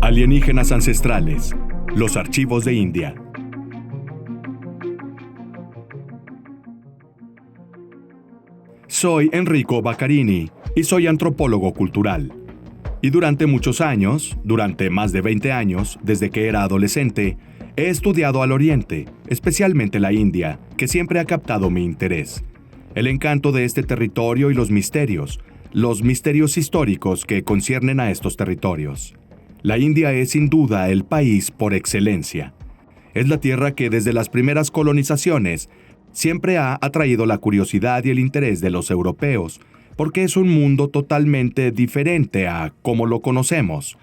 Alienígenas ancestrales, los archivos de India. Soy Enrico Baccarini y soy antropólogo cultural. Y durante muchos años, durante más de 20 años, desde que era adolescente, he estudiado al Oriente, especialmente la India, que siempre ha captado mi interés. El encanto de este territorio y los misterios históricos que conciernen a estos territorios. La India es sin duda el país por excelencia. Es la tierra que desde las primeras colonizaciones siempre ha atraído la curiosidad y el interés de los europeos, porque es un mundo totalmente diferente a como lo conocemos.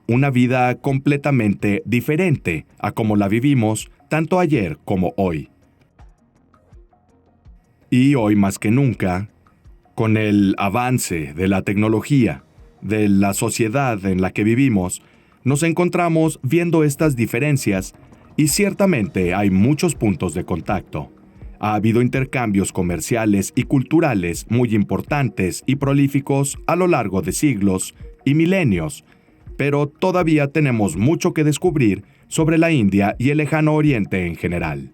Una vida completamente diferente a como la vivimos tanto ayer como hoy. Y hoy más que nunca, con el avance de la tecnología, de la sociedad en la que vivimos, nos encontramos viendo estas diferencias y ciertamente hay muchos puntos de contacto. Ha habido intercambios comerciales y culturales muy importantes y prolíficos a lo largo de siglos y milenios, pero todavía tenemos mucho que descubrir sobre la India y el lejano Oriente en general.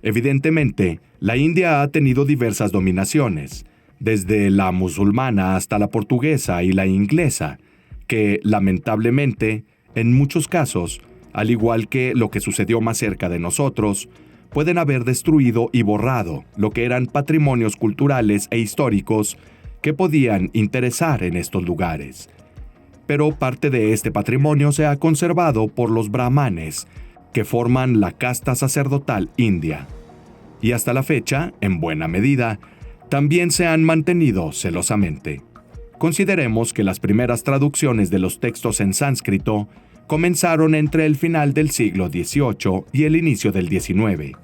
Evidentemente, la India ha tenido diversas dominaciones, desde la musulmana hasta la portuguesa y la inglesa, que, lamentablemente, en muchos casos, al igual que lo que sucedió más cerca de nosotros, pueden haber destruido y borrado lo que eran patrimonios culturales e históricos que podían interesar en estos lugares. Pero parte de este patrimonio se ha conservado por los brahmanes, que forman la casta sacerdotal india. Y hasta la fecha, en buena medida, también se han mantenido celosamente. Consideremos que las primeras traducciones de los textos en sánscrito comenzaron entre el final del siglo XVIII y el inicio del XIX.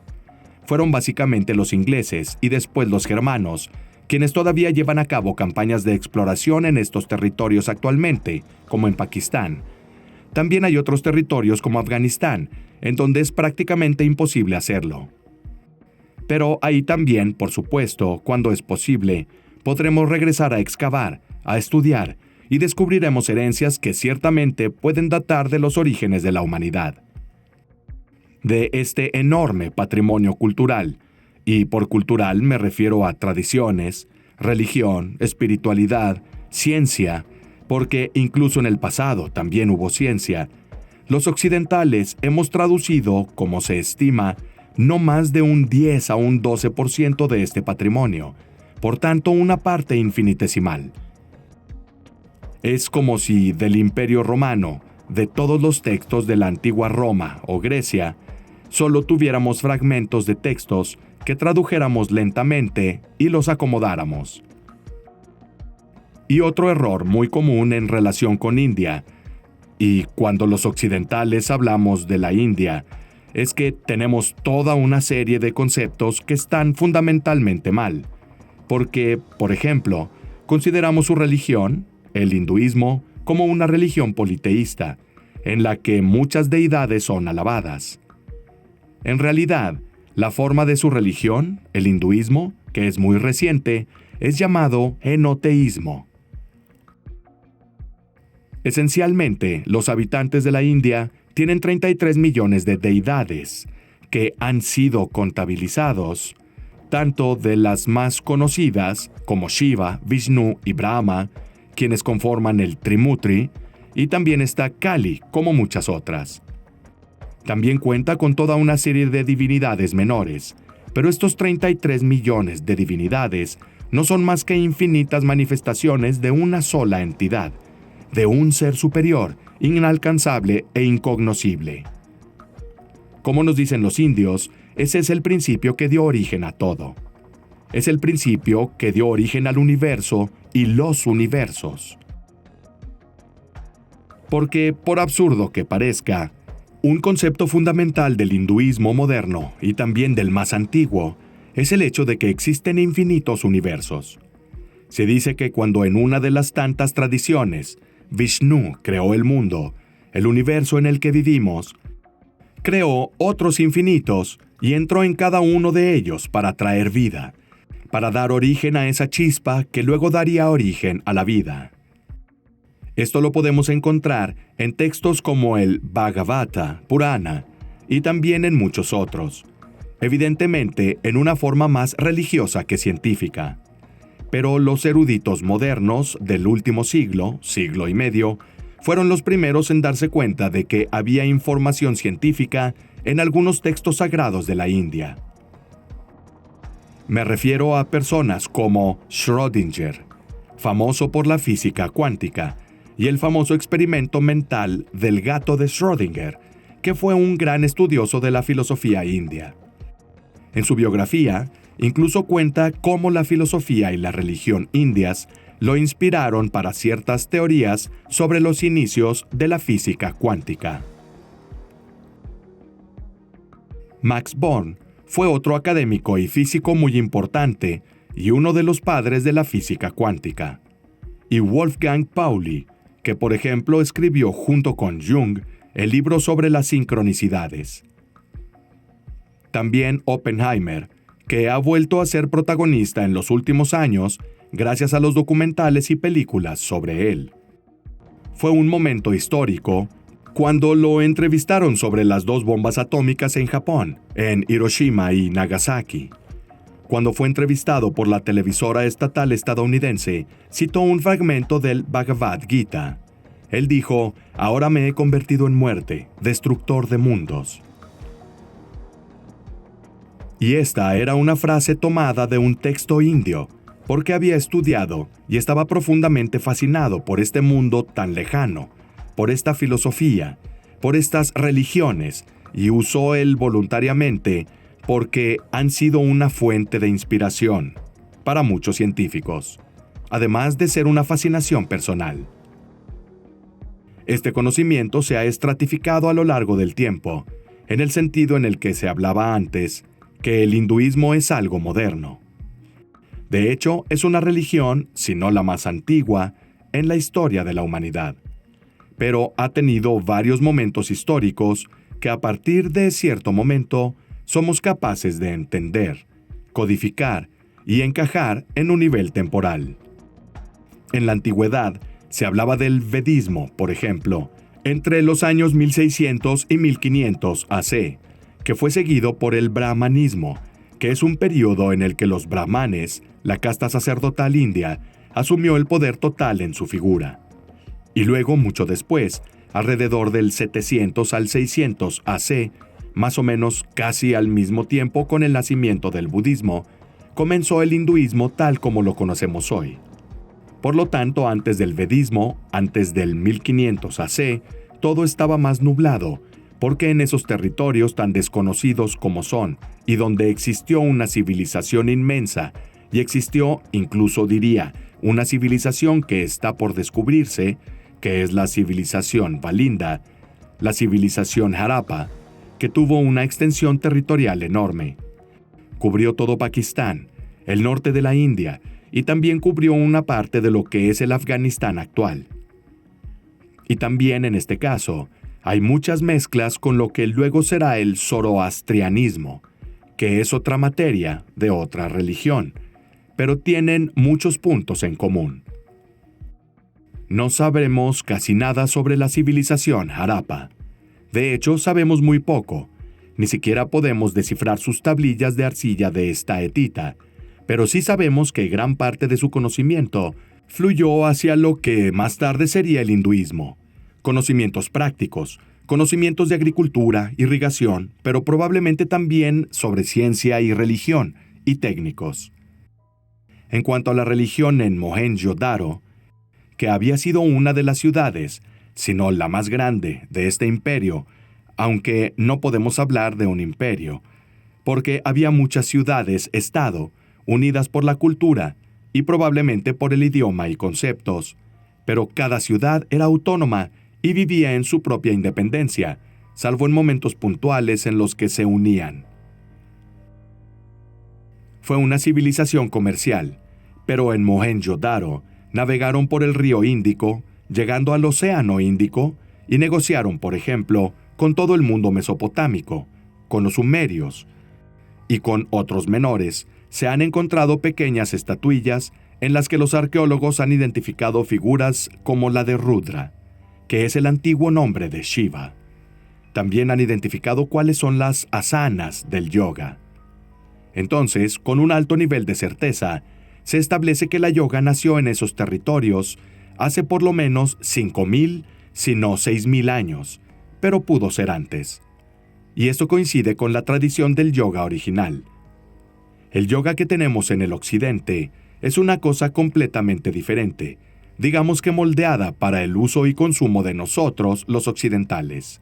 Fueron básicamente los ingleses y después los germanos, quienes todavía llevan a cabo campañas de exploración en estos territorios actualmente, como en Pakistán. También hay otros territorios como Afganistán, en donde es prácticamente imposible hacerlo. Pero ahí también, por supuesto, cuando es posible, podremos regresar a excavar, a estudiar, y descubriremos herencias que ciertamente pueden datar de los orígenes de la humanidad. De este enorme patrimonio cultural, y por cultural me refiero a tradiciones, religión, espiritualidad, ciencia, porque incluso en el pasado también hubo ciencia, los occidentales hemos traducido, como se estima, no más de un 10 a un 12% de este patrimonio, por tanto una parte infinitesimal. Es como si del Imperio Romano, de todos los textos de la antigua Roma o Grecia, solo tuviéramos fragmentos de textos que tradujéramos lentamente y los acomodáramos. Y otro error muy común en relación con India, y cuando los occidentales hablamos de la India, es que tenemos toda una serie de conceptos que están fundamentalmente mal, porque, por ejemplo, consideramos su religión, el hinduismo, como una religión politeísta, en la que muchas deidades son alabadas. En realidad, la forma de su religión, el hinduismo, que es muy reciente, es llamado enoteísmo. Esencialmente, los habitantes de la India tienen 33 millones de deidades, que han sido contabilizados, tanto de las más conocidas como Shiva, Vishnu y Brahma, quienes conforman el Trimurti, y también está Kali, como muchas otras. También cuenta con toda una serie de divinidades menores, pero estos 33 millones de divinidades no son más que infinitas manifestaciones de una sola entidad, de un ser superior, inalcanzable e incognoscible. Como nos dicen los indios, ese es el principio que dio origen a todo. Es el principio que dio origen al universo y los universos. Porque, por absurdo que parezca, un concepto fundamental del hinduismo moderno y también del más antiguo es el hecho de que existen infinitos universos. Se dice que cuando en una de las tantas tradiciones Vishnu creó el mundo, el universo en el que vivimos, creó otros infinitos y entró en cada uno de ellos para traer vida, para dar origen a esa chispa que luego daría origen a la vida. Esto lo podemos encontrar en textos como el Bhagavata Purana y también en muchos otros, evidentemente en una forma más religiosa que científica. Pero los eruditos modernos del último siglo, siglo y medio, fueron los primeros en darse cuenta de que había información científica en algunos textos sagrados de la India. Me refiero a personas como Schrödinger, famoso por la física cuántica, y el famoso experimento mental del gato de Schrödinger, que fue un gran estudioso de la filosofía india. En su biografía, incluso cuenta cómo la filosofía y la religión indias lo inspiraron para ciertas teorías sobre los inicios de la física cuántica. Max Born fue otro académico y físico muy importante y uno de los padres de la física cuántica. Y Wolfgang Pauli, que por ejemplo escribió junto con Jung el libro sobre las sincronicidades. También Oppenheimer, que ha vuelto a ser protagonista en los últimos años gracias a los documentales y películas sobre él. Fue un momento histórico cuando lo entrevistaron sobre las 2 bombas atómicas en Japón, en Hiroshima y Nagasaki. Cuando fue entrevistado por la televisora estatal estadounidense, citó un fragmento del Bhagavad Gita. Él dijo: "Ahora me he convertido en muerte, destructor de mundos". Y esta era una frase tomada de un texto indio, porque había estudiado y estaba profundamente fascinado por este mundo tan lejano, por esta filosofía, por estas religiones, y usó él voluntariamente porque han sido una fuente de inspiración para muchos científicos, además de ser una fascinación personal. Este conocimiento se ha estratificado a lo largo del tiempo, en el sentido en el que se hablaba antes, que el hinduismo es algo moderno. De hecho, es una religión, si no la más antigua, en la historia de la humanidad. Pero ha tenido varios momentos históricos que a partir de cierto momento somos capaces de entender, codificar y encajar en un nivel temporal. En la antigüedad se hablaba del Vedismo, por ejemplo, entre los años 1600 y 1500 AC, que fue seguido por el Brahmanismo, que es un periodo en el que los brahmanes, la casta sacerdotal india, asumió el poder total en su figura. Y luego, mucho después, alrededor del 700 al 600 AC, más o menos casi al mismo tiempo con el nacimiento del budismo, comenzó el hinduismo tal como lo conocemos hoy. Por lo tanto, antes del vedismo, antes del 1500 AC, todo estaba más nublado, porque en esos territorios tan desconocidos como son, y donde existió una civilización inmensa, y existió, incluso diría, una civilización que está por descubrirse, que es la civilización Valinda, la civilización Harappa, que tuvo una extensión territorial enorme. Cubrió todo Pakistán, el norte de la India, y también cubrió una parte de lo que es el Afganistán actual. Y también en este caso, hay muchas mezclas con lo que luego será el zoroastrianismo, que es otra materia de otra religión, pero tienen muchos puntos en común. No sabremos casi nada sobre la civilización Harappa. De hecho, sabemos muy poco. Ni siquiera podemos descifrar sus tablillas de arcilla de estaetita, pero sí sabemos que gran parte de su conocimiento fluyó hacia lo que más tarde sería el hinduismo. Conocimientos prácticos, conocimientos de agricultura, irrigación, pero probablemente también sobre ciencia y religión, y técnicos. En cuanto a la religión en Mohenjo-Daro, que había sido una de las ciudades, si no la más grande, de este imperio, aunque no podemos hablar de un imperio, porque había muchas ciudades-estado, unidas por la cultura y probablemente por el idioma y conceptos, pero cada ciudad era autónoma y vivía en su propia independencia, salvo en momentos puntuales en los que se unían. Fue una civilización comercial, pero en Mohenjo-Daro navegaron por el río Índico, llegando al Océano Índico, y negociaron, por ejemplo, con todo el mundo mesopotámico, con los sumerios, y con otros menores se han encontrado pequeñas estatuillas en las que los arqueólogos han identificado figuras como la de Rudra, que es el antiguo nombre de Shiva. También han identificado cuáles son las asanas del yoga. Entonces, con un alto nivel de certeza, se establece que la yoga nació en esos territorios hace por lo menos 5.000, si no 6.000 años, pero pudo ser antes. Y esto coincide con la tradición del yoga original. El yoga que tenemos en el occidente es una cosa completamente diferente, digamos que moldeada para el uso y consumo de nosotros, los occidentales.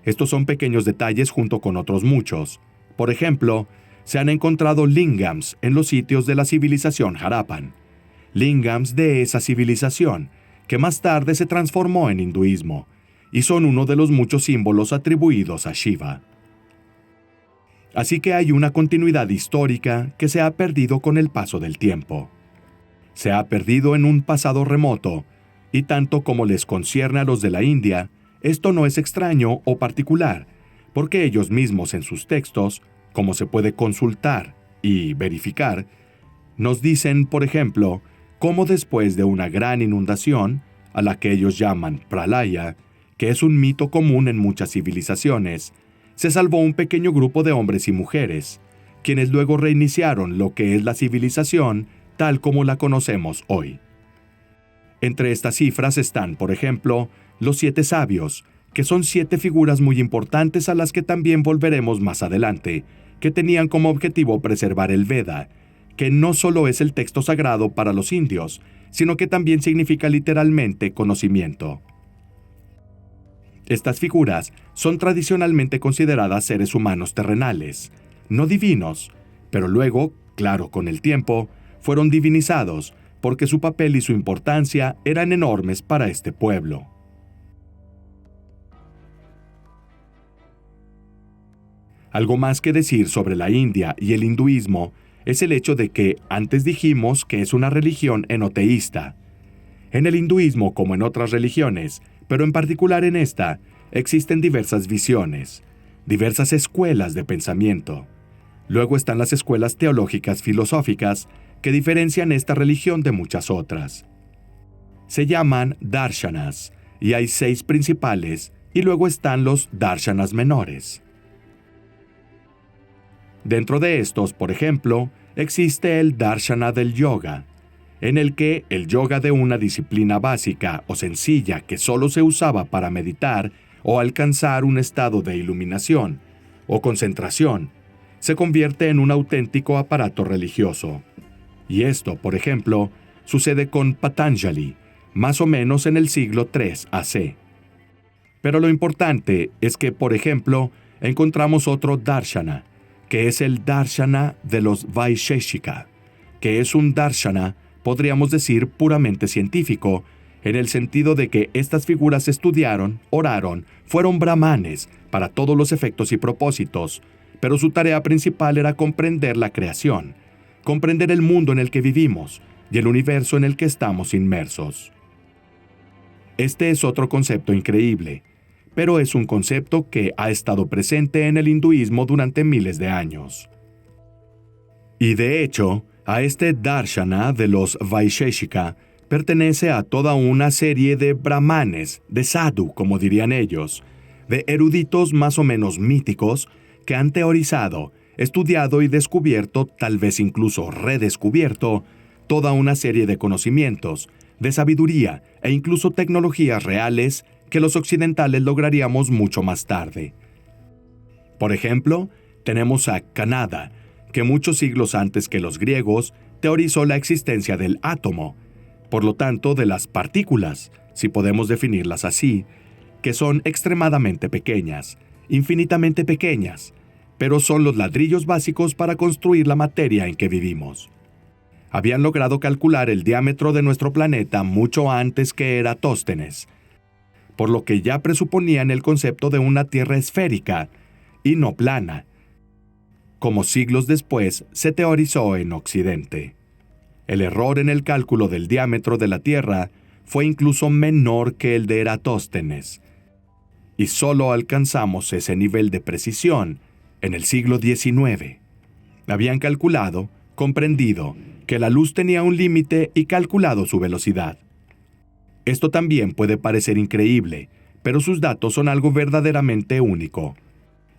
Estos son pequeños detalles junto con otros muchos. Por ejemplo, se han encontrado lingams en los sitios de la civilización Harappan. Lingams de esa civilización, que más tarde se transformó en hinduismo, y son uno de los muchos símbolos atribuidos a Shiva. Así que hay una continuidad histórica que se ha perdido con el paso del tiempo. Se ha perdido en un pasado remoto, y tanto como les concierne a los de la India, esto no es extraño o particular, porque ellos mismos en sus textos, como se puede consultar y verificar, nos dicen, por ejemplo, cómo después de una gran inundación, a la que ellos llaman pralaya, que es un mito común en muchas civilizaciones, se salvó un pequeño grupo de hombres y mujeres, quienes luego reiniciaron lo que es la civilización tal como la conocemos hoy. Entre estas cifras están, por ejemplo, los 7 sabios, que son 7 figuras muy importantes a las que también volveremos más adelante, que tenían como objetivo preservar el Veda, que no solo es el texto sagrado para los indios, sino que también significa literalmente conocimiento. Estas figuras son tradicionalmente consideradas seres humanos terrenales, no divinos, pero luego, claro, con el tiempo, fueron divinizados porque su papel y su importancia eran enormes para este pueblo. Algo más que decir sobre la India y el hinduismo es el hecho de que antes dijimos que es una religión enoteísta. En el hinduismo, como en otras religiones, pero en particular en esta, existen diversas visiones, diversas escuelas de pensamiento. Luego están las escuelas teológicas filosóficas que diferencian esta religión de muchas otras. Se llaman darshanas, y hay 6 principales, y luego están los darshanas menores. Dentro de estos, por ejemplo, existe el darshana del yoga, en el que el yoga de una disciplina básica o sencilla que solo se usaba para meditar o alcanzar un estado de iluminación o concentración, se convierte en un auténtico aparato religioso. Y esto, por ejemplo, sucede con Patanjali, más o menos en el siglo III AC. Pero lo importante es que, por ejemplo, encontramos otro darshana, que es el darshana de los Vaisheshika, que es un darshana, podríamos decir, puramente científico, en el sentido de que estas figuras estudiaron, oraron, fueron brahmanes para todos los efectos y propósitos, pero su tarea principal era comprender la creación, comprender el mundo en el que vivimos y el universo en el que estamos inmersos. Este es otro concepto increíble, pero es un concepto que ha estado presente en el hinduismo durante miles de años. Y de hecho, a este darshana de los Vaisheshika pertenece a toda una serie de brahmanes, de sadhu, como dirían ellos, de eruditos más o menos míticos que han teorizado, estudiado y descubierto, tal vez incluso redescubierto, toda una serie de conocimientos, de sabiduría e incluso tecnologías reales que los occidentales lograríamos mucho más tarde. Por ejemplo, tenemos a Kanada, que muchos siglos antes que los griegos teorizó la existencia del átomo, por lo tanto de las partículas, si podemos definirlas así, que son extremadamente pequeñas, infinitamente pequeñas, pero son los ladrillos básicos para construir la materia en que vivimos. Habían logrado calcular el diámetro de nuestro planeta mucho antes que Eratóstenes, por lo que ya presuponían el concepto de una Tierra esférica y no plana, como siglos después se teorizó en Occidente. El error en el cálculo del diámetro de la Tierra fue incluso menor que el de Eratóstenes, y solo alcanzamos ese nivel de precisión en el siglo XIX. Habían calculado, comprendido, que la luz tenía un límite y calculado su velocidad. Esto también puede parecer increíble, pero sus datos son algo verdaderamente único.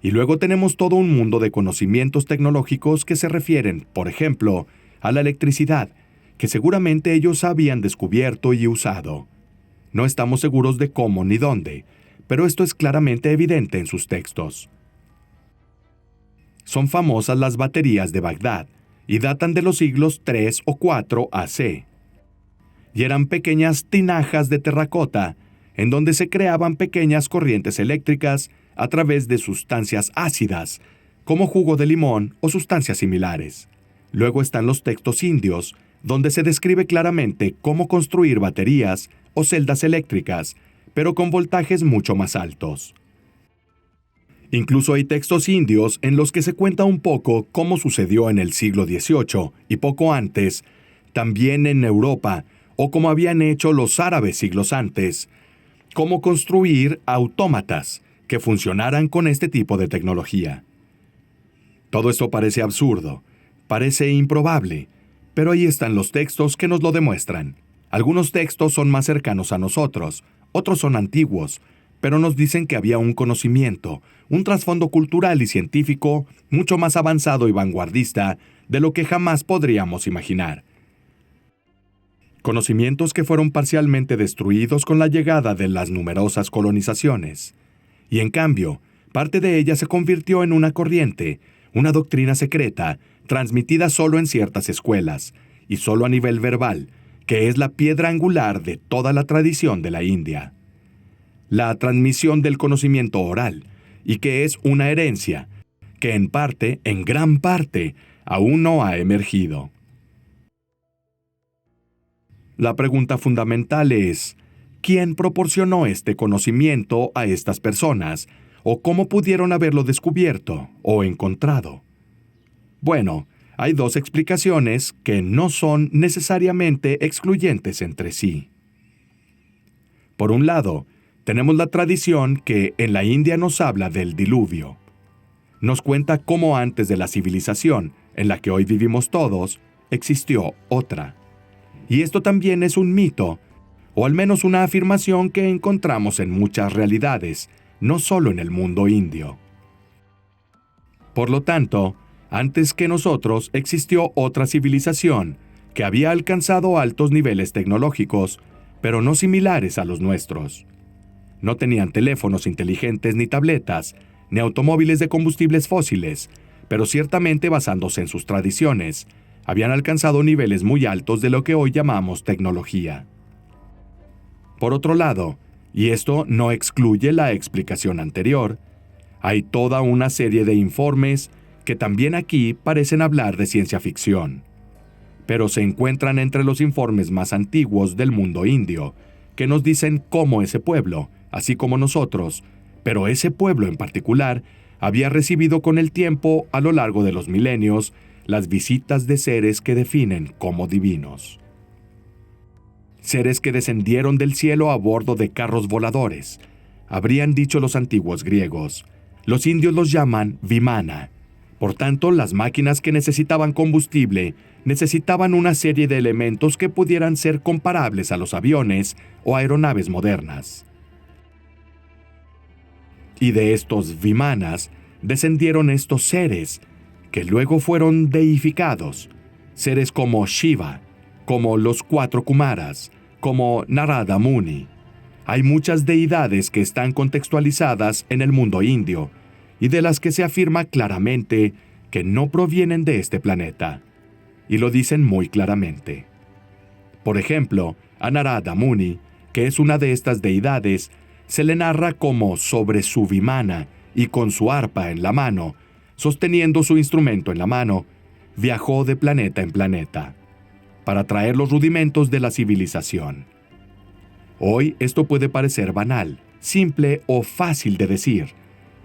Y luego tenemos todo un mundo de conocimientos tecnológicos que se refieren, por ejemplo, a la electricidad, que seguramente ellos habían descubierto y usado. No estamos seguros de cómo ni dónde, pero esto es claramente evidente en sus textos. Son famosas las baterías de Bagdad y datan de los siglos 3 o 4 AC. Y eran pequeñas tinajas de terracota en donde se creaban pequeñas corrientes eléctricas a través de sustancias ácidas, como jugo de limón o sustancias similares. Luego están los textos indios, donde se describe claramente cómo construir baterías o celdas eléctricas, pero con voltajes mucho más altos. Incluso hay textos indios en los que se cuenta un poco cómo sucedió en el siglo XVIII y poco antes, también en Europa, o como habían hecho los árabes siglos antes, cómo construir autómatas que funcionaran con este tipo de tecnología. Todo esto parece absurdo, parece improbable, pero ahí están los textos que nos lo demuestran. Algunos textos son más cercanos a nosotros, otros son antiguos, pero nos dicen que había un conocimiento, un trasfondo cultural y científico mucho más avanzado y vanguardista de lo que jamás podríamos imaginar. Conocimientos que fueron parcialmente destruidos con la llegada de las numerosas colonizaciones. Y en cambio, parte de ella se convirtió en una corriente, una doctrina secreta, transmitida solo en ciertas escuelas, y solo a nivel verbal, que es la piedra angular de toda la tradición de la India. La transmisión del conocimiento oral, y que es una herencia, que en parte, en gran parte, aún no ha emergido. La pregunta fundamental es, ¿quién proporcionó este conocimiento a estas personas? ¿O cómo pudieron haberlo descubierto o encontrado? Bueno, hay dos explicaciones que no son necesariamente excluyentes entre sí. Por un lado, tenemos la tradición que en la India nos habla del diluvio. Nos cuenta cómo antes de la civilización, en la que hoy vivimos todos, existió otra. Y esto también es un mito, o al menos una afirmación que encontramos en muchas realidades, no solo en el mundo indio. Por lo tanto, antes que nosotros existió otra civilización que había alcanzado altos niveles tecnológicos, pero no similares a los nuestros. No tenían teléfonos inteligentes ni tabletas, ni automóviles de combustibles fósiles, pero ciertamente basándose en sus tradiciones, habían alcanzado niveles muy altos de lo que hoy llamamos tecnología. Por otro lado, y esto no excluye la explicación anterior, hay toda una serie de informes que también aquí parecen hablar de ciencia ficción, pero se encuentran entre los informes más antiguos del mundo indio, que nos dicen cómo ese pueblo, así como nosotros, pero ese pueblo en particular, había recibido con el tiempo, a lo largo de los milenios, las visitas de seres que definen como divinos. Seres que descendieron del cielo a bordo de carros voladores, habrían dicho los antiguos griegos. Los indios los llaman vimana. Por tanto, las máquinas que necesitaban combustible necesitaban una serie de elementos que pudieran ser comparables a los aviones o aeronaves modernas. Y de estos vimanas descendieron estos seres, que luego fueron deificados, seres como Shiva, como los 4 Kumaras, como Narada Muni. Hay muchas deidades que están contextualizadas en el mundo indio, y de las que se afirma claramente que no provienen de este planeta, y lo dicen muy claramente. Por ejemplo, a Narada Muni, que es una de estas deidades, se le narra como sobre su vimana y con su arpa en la mano, sosteniendo su instrumento en la mano, viajó de planeta en planeta, para traer los rudimentos de la civilización. Hoy esto puede parecer banal, simple o fácil de decir,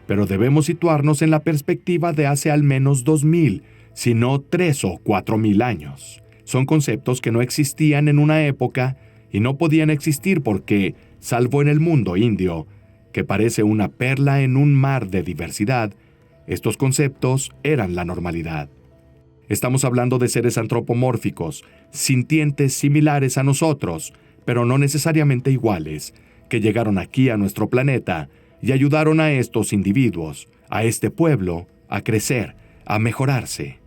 pero debemos situarnos en la perspectiva de hace al menos 2000, si no 3 o 4000 años. Son conceptos que no existían en una época y no podían existir porque, salvo en el mundo indio, que parece una perla en un mar de diversidad, estos conceptos eran la normalidad. Estamos hablando de seres antropomórficos, sintientes similares a nosotros, pero no necesariamente iguales, que llegaron aquí a nuestro planeta y ayudaron a estos individuos, a este pueblo, a crecer, a mejorarse.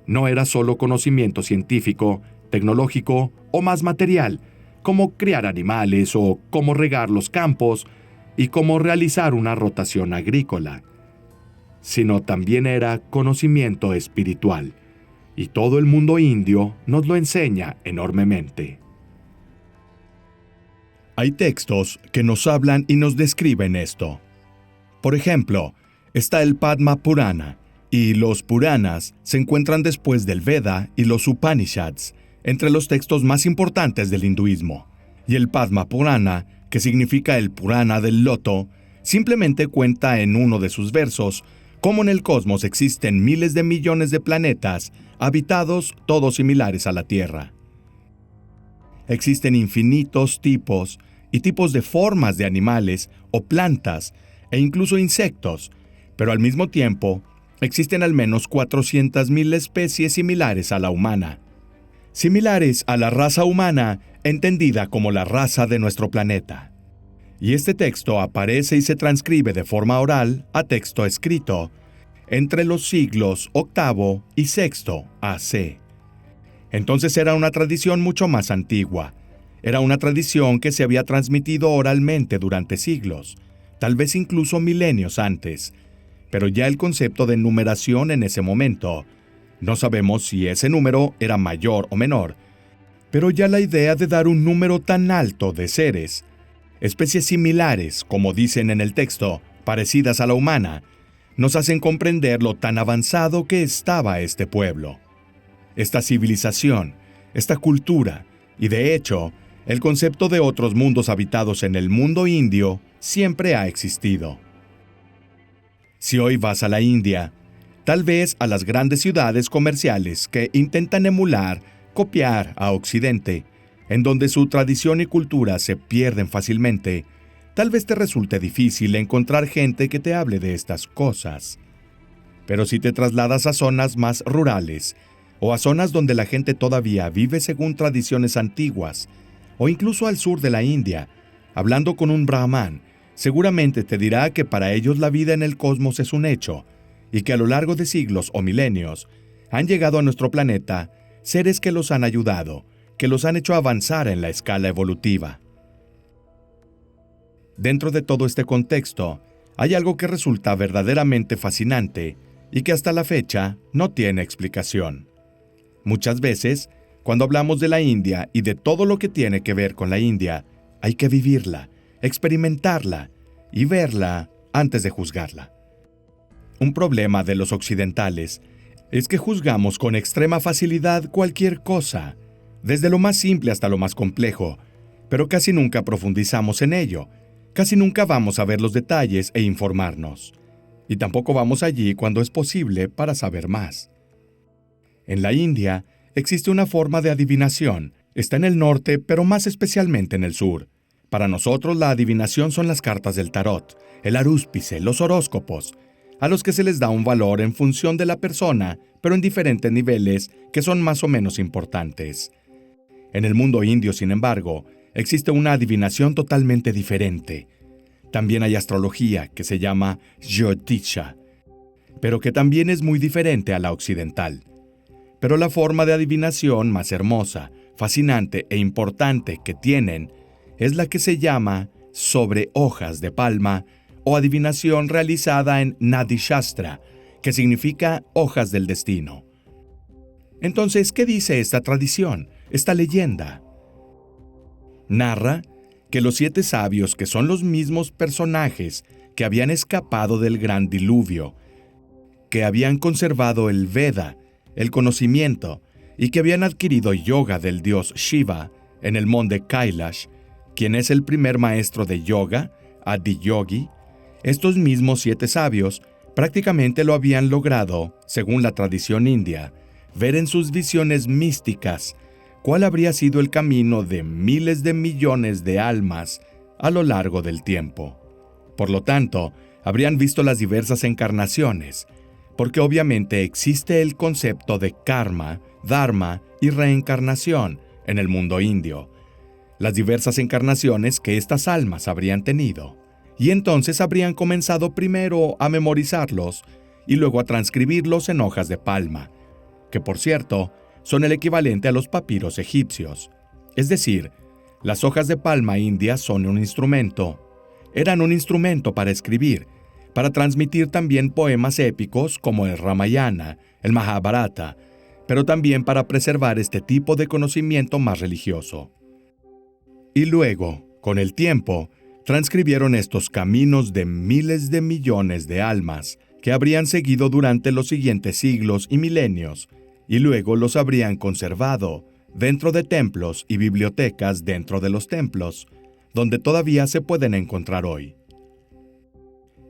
No era solo conocimiento científico, tecnológico o más material, como criar animales o cómo regar los campos y cómo realizar una rotación agrícola, sino también era conocimiento espiritual, y todo el mundo indio nos lo enseña enormemente. Hay textos que nos hablan y nos describen esto. Por ejemplo, está el Padma Purana, y los Puranas se encuentran después del Veda y los Upanishads, entre los textos más importantes del hinduismo. Y el Padma Purana, que significa el Purana del loto, simplemente cuenta en uno de sus versos cómo en el cosmos existen miles de millones de planetas habitados, todos similares a la Tierra. Existen infinitos tipos y tipos de formas de animales o plantas e incluso insectos, pero al mismo tiempo existen al menos 400,000 especies similares a la humana. Similares a la raza humana, entendida como la raza de nuestro planeta. Y este texto aparece y se transcribe de forma oral a texto escrito entre los siglos VIII y VI AC. Entonces era una tradición mucho más antigua. Era una tradición que se había transmitido oralmente durante siglos, tal vez incluso milenios antes. Pero ya el concepto de numeración en ese momento, no sabemos si ese número era mayor o menor, pero ya la idea de dar un número tan alto de seres, especies similares, como dicen en el texto, parecidas a la humana, nos hacen comprender lo tan avanzado que estaba este pueblo, esta civilización, esta cultura, y de hecho, el concepto de otros mundos habitados en el mundo indio siempre ha existido. Si hoy vas a la India, tal vez a las grandes ciudades comerciales que intentan emular, copiar a Occidente, en donde su tradición y cultura se pierden fácilmente, tal vez te resulte difícil encontrar gente que te hable de estas cosas. Pero si te trasladas a zonas más rurales, o a zonas donde la gente todavía vive según tradiciones antiguas, o incluso al sur de la India, hablando con un brahman, seguramente te dirá que para ellos la vida en el cosmos es un hecho, y que a lo largo de siglos o milenios han llegado a nuestro planeta seres que los han ayudado, que los han hecho avanzar en la escala evolutiva. Dentro de todo este contexto, hay algo que resulta verdaderamente fascinante y que hasta la fecha no tiene explicación. Muchas veces, cuando hablamos de la India y de todo lo que tiene que ver con la India, hay que vivirla, experimentarla y verla antes de juzgarla. Un problema de los occidentales es que juzgamos con extrema facilidad cualquier cosa, desde lo más simple hasta lo más complejo, pero casi nunca profundizamos en ello, casi nunca vamos a ver los detalles e informarnos, y tampoco vamos allí cuando es posible para saber más. En la India existe una forma de adivinación, está en el norte, pero más especialmente en el sur. Para nosotros la adivinación son las cartas del tarot, el arúspice, los horóscopos, a los que se les da un valor en función de la persona, pero en diferentes niveles que son más o menos importantes. En el mundo indio, sin embargo, existe una adivinación totalmente diferente. También hay astrología, que se llama Jyotisha, pero que también es muy diferente a la occidental. Pero la forma de adivinación más hermosa, fascinante e importante que tienen es la que se llama sobre hojas de palma o adivinación realizada en Nadi Shastra, que significa hojas del destino. Entonces, ¿qué dice esta tradición, esta leyenda? Narra que los 7 sabios, que son los mismos personajes que habían escapado del gran diluvio, que habían conservado el Veda, el conocimiento, y que habían adquirido yoga del dios Shiva en el monte Kailash, quien es el primer maestro de yoga, Adiyogi, estos mismos 7 sabios prácticamente lo habían logrado, según la tradición india, ver en sus visiones místicas cuál habría sido el camino de miles de millones de almas a lo largo del tiempo. Por lo tanto, habrían visto las diversas encarnaciones, porque obviamente existe el concepto de karma, dharma y reencarnación en el mundo indio, las diversas encarnaciones que estas almas habrían tenido, y entonces habrían comenzado primero a memorizarlos y luego a transcribirlos en hojas de palma, que por cierto son el equivalente a los papiros egipcios. Es decir, las hojas de palma indias son un instrumento. Eran un instrumento para escribir, para transmitir también poemas épicos como el Ramayana, el Mahabharata, pero también para preservar este tipo de conocimiento más religioso. Y luego, con el tiempo, transcribieron estos caminos de miles de millones de almas que habrían seguido durante los siguientes siglos y milenios, y luego los habrían conservado dentro de templos y bibliotecas dentro de los templos, donde todavía se pueden encontrar hoy.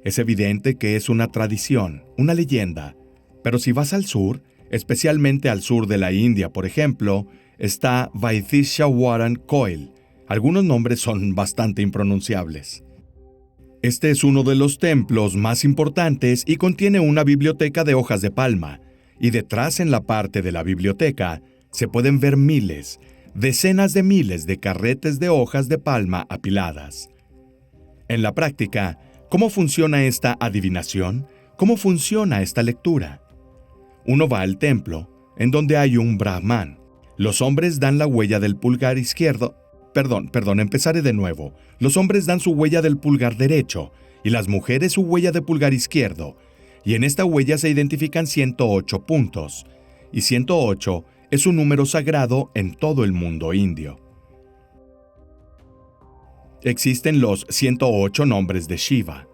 Es evidente que es una tradición, una leyenda, pero si vas al sur, especialmente al sur de la India, por ejemplo, está Vaidishwaran Koil. Algunos nombres son bastante impronunciables. Este es uno de los templos más importantes y contiene una biblioteca de hojas de palma, y detrás en la parte de la biblioteca se pueden ver miles, decenas de miles de carretes de hojas de palma apiladas. En la práctica, ¿cómo funciona esta adivinación? ¿Cómo funciona esta lectura? Uno va al templo, en donde hay un brahman. Los hombres dan la huella del pulgar izquierdo. Empezaré de nuevo. Los hombres dan su huella del pulgar derecho y las mujeres su huella de pulgar izquierdo. Y en esta huella se identifican 108 puntos. Y 108 es un número sagrado en todo el mundo indio. Existen los 108 nombres de Shiva.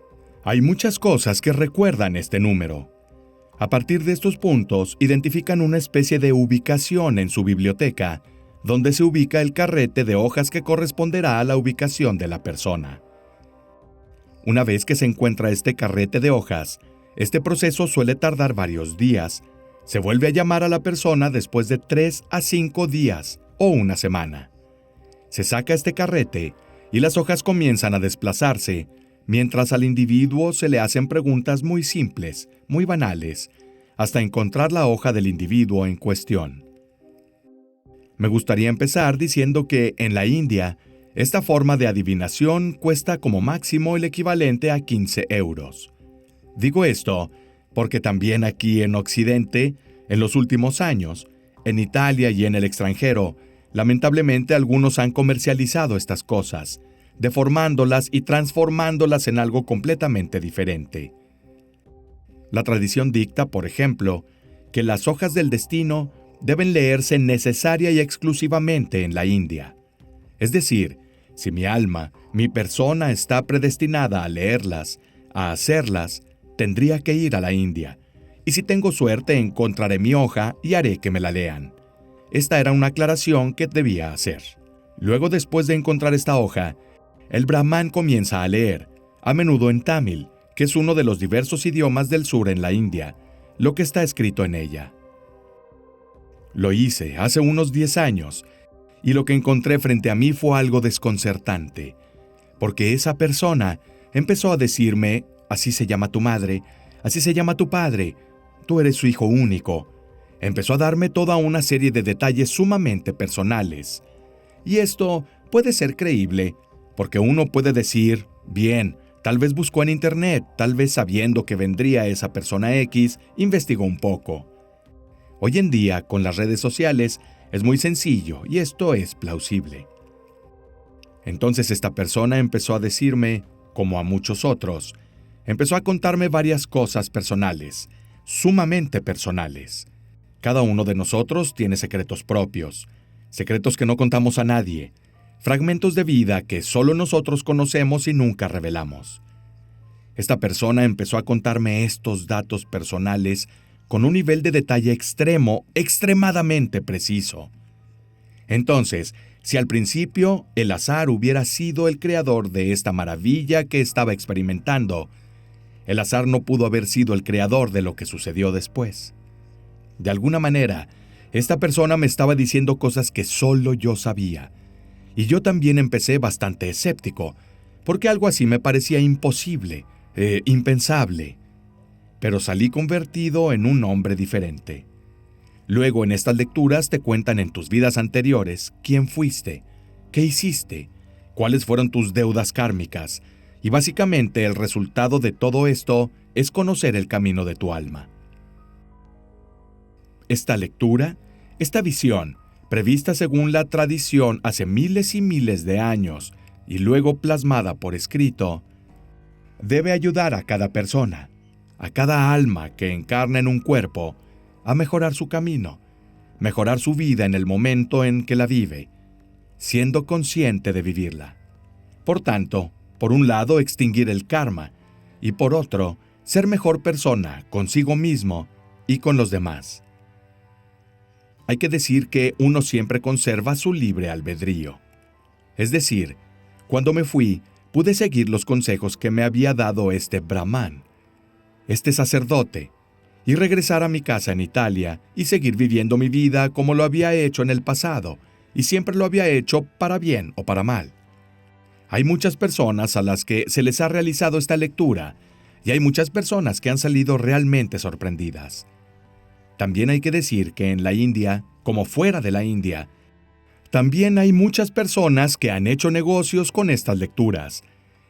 Hay muchas cosas que recuerdan este número. A partir de estos puntos, identifican una especie de ubicación en su biblioteca, donde se ubica el carrete de hojas que corresponderá a la ubicación de la persona. Una vez que se encuentra este carrete de hojas, este proceso suele tardar varios días. Se vuelve a llamar a la persona después de 3 a 5 días o una semana. Se saca este carrete y las hojas comienzan a desplazarse, mientras al individuo se le hacen preguntas muy simples, muy banales, hasta encontrar la hoja del individuo en cuestión. Me gustaría empezar diciendo que en la India, esta forma de adivinación cuesta como máximo el equivalente a 15 euros. Digo esto porque también aquí en Occidente, en los últimos años, en Italia y en el extranjero, lamentablemente algunos han comercializado estas cosas, deformándolas y transformándolas en algo completamente diferente. La tradición dicta, por ejemplo, que las hojas del destino deben leerse necesaria y exclusivamente en la India. Es decir, si mi alma, mi persona está predestinada a leerlas, a hacerlas, tendría que ir a la India. Y si tengo suerte, encontraré mi hoja y haré que me la lean. Esta era una aclaración que debía hacer. Luego, después de encontrar esta hoja, el brahman comienza a leer, a menudo en tamil, que es uno de los diversos idiomas del sur en la India, lo que está escrito en ella. Lo hice hace unos 10 años, y lo que encontré frente a mí fue algo desconcertante, porque esa persona empezó a decirme: así se llama tu madre, así se llama tu padre, tú eres su hijo único. Empezó a darme toda una serie de detalles sumamente personales. Y esto puede ser creíble, porque uno puede decir, bien, tal vez buscó en internet, tal vez sabiendo que vendría esa persona X, investigó un poco. Hoy en día, con las redes sociales, es muy sencillo y esto es plausible. Entonces esta persona empezó a decirme, como a muchos otros, empezó a contarme varias cosas personales, sumamente personales. Cada uno de nosotros tiene secretos propios, secretos que no contamos a nadie, fragmentos de vida que solo nosotros conocemos y nunca revelamos. Esta persona empezó a contarme estos datos personales con un nivel de detalle extremo, extremadamente preciso. Entonces, si al principio el azar hubiera sido el creador de esta maravilla que estaba experimentando, el azar no pudo haber sido el creador de lo que sucedió después. De alguna manera, esta persona me estaba diciendo cosas que solo yo sabía. Y yo también empecé bastante escéptico, porque algo así me parecía imposible, impensable. pero salí convertido en un hombre diferente. Luego en estas lecturas te cuentan en tus vidas anteriores quién fuiste, qué hiciste, cuáles fueron tus deudas kármicas, y básicamente el resultado de todo esto es conocer el camino de tu alma. Esta lectura, esta visión, prevista según la tradición hace miles y miles de años y luego plasmada por escrito, debe ayudar a cada persona, a cada alma que encarna en un cuerpo, a mejorar su camino, mejorar su vida en el momento en que la vive, siendo consciente de vivirla. Por tanto, por un lado, extinguir el karma, y por otro, ser mejor persona consigo mismo y con los demás. Hay que decir que uno siempre conserva su libre albedrío. Es decir, cuando me fui, pude seguir los consejos que me había dado este brahman, este sacerdote, y regresar a mi casa en Italia y seguir viviendo mi vida como lo había hecho en el pasado, y siempre lo había hecho para bien o para mal. Hay muchas personas a las que se les ha realizado esta lectura, y hay muchas personas que han salido realmente sorprendidas. También hay que decir que en la India, como fuera de la India, también hay muchas personas que han hecho negocios con estas lecturas,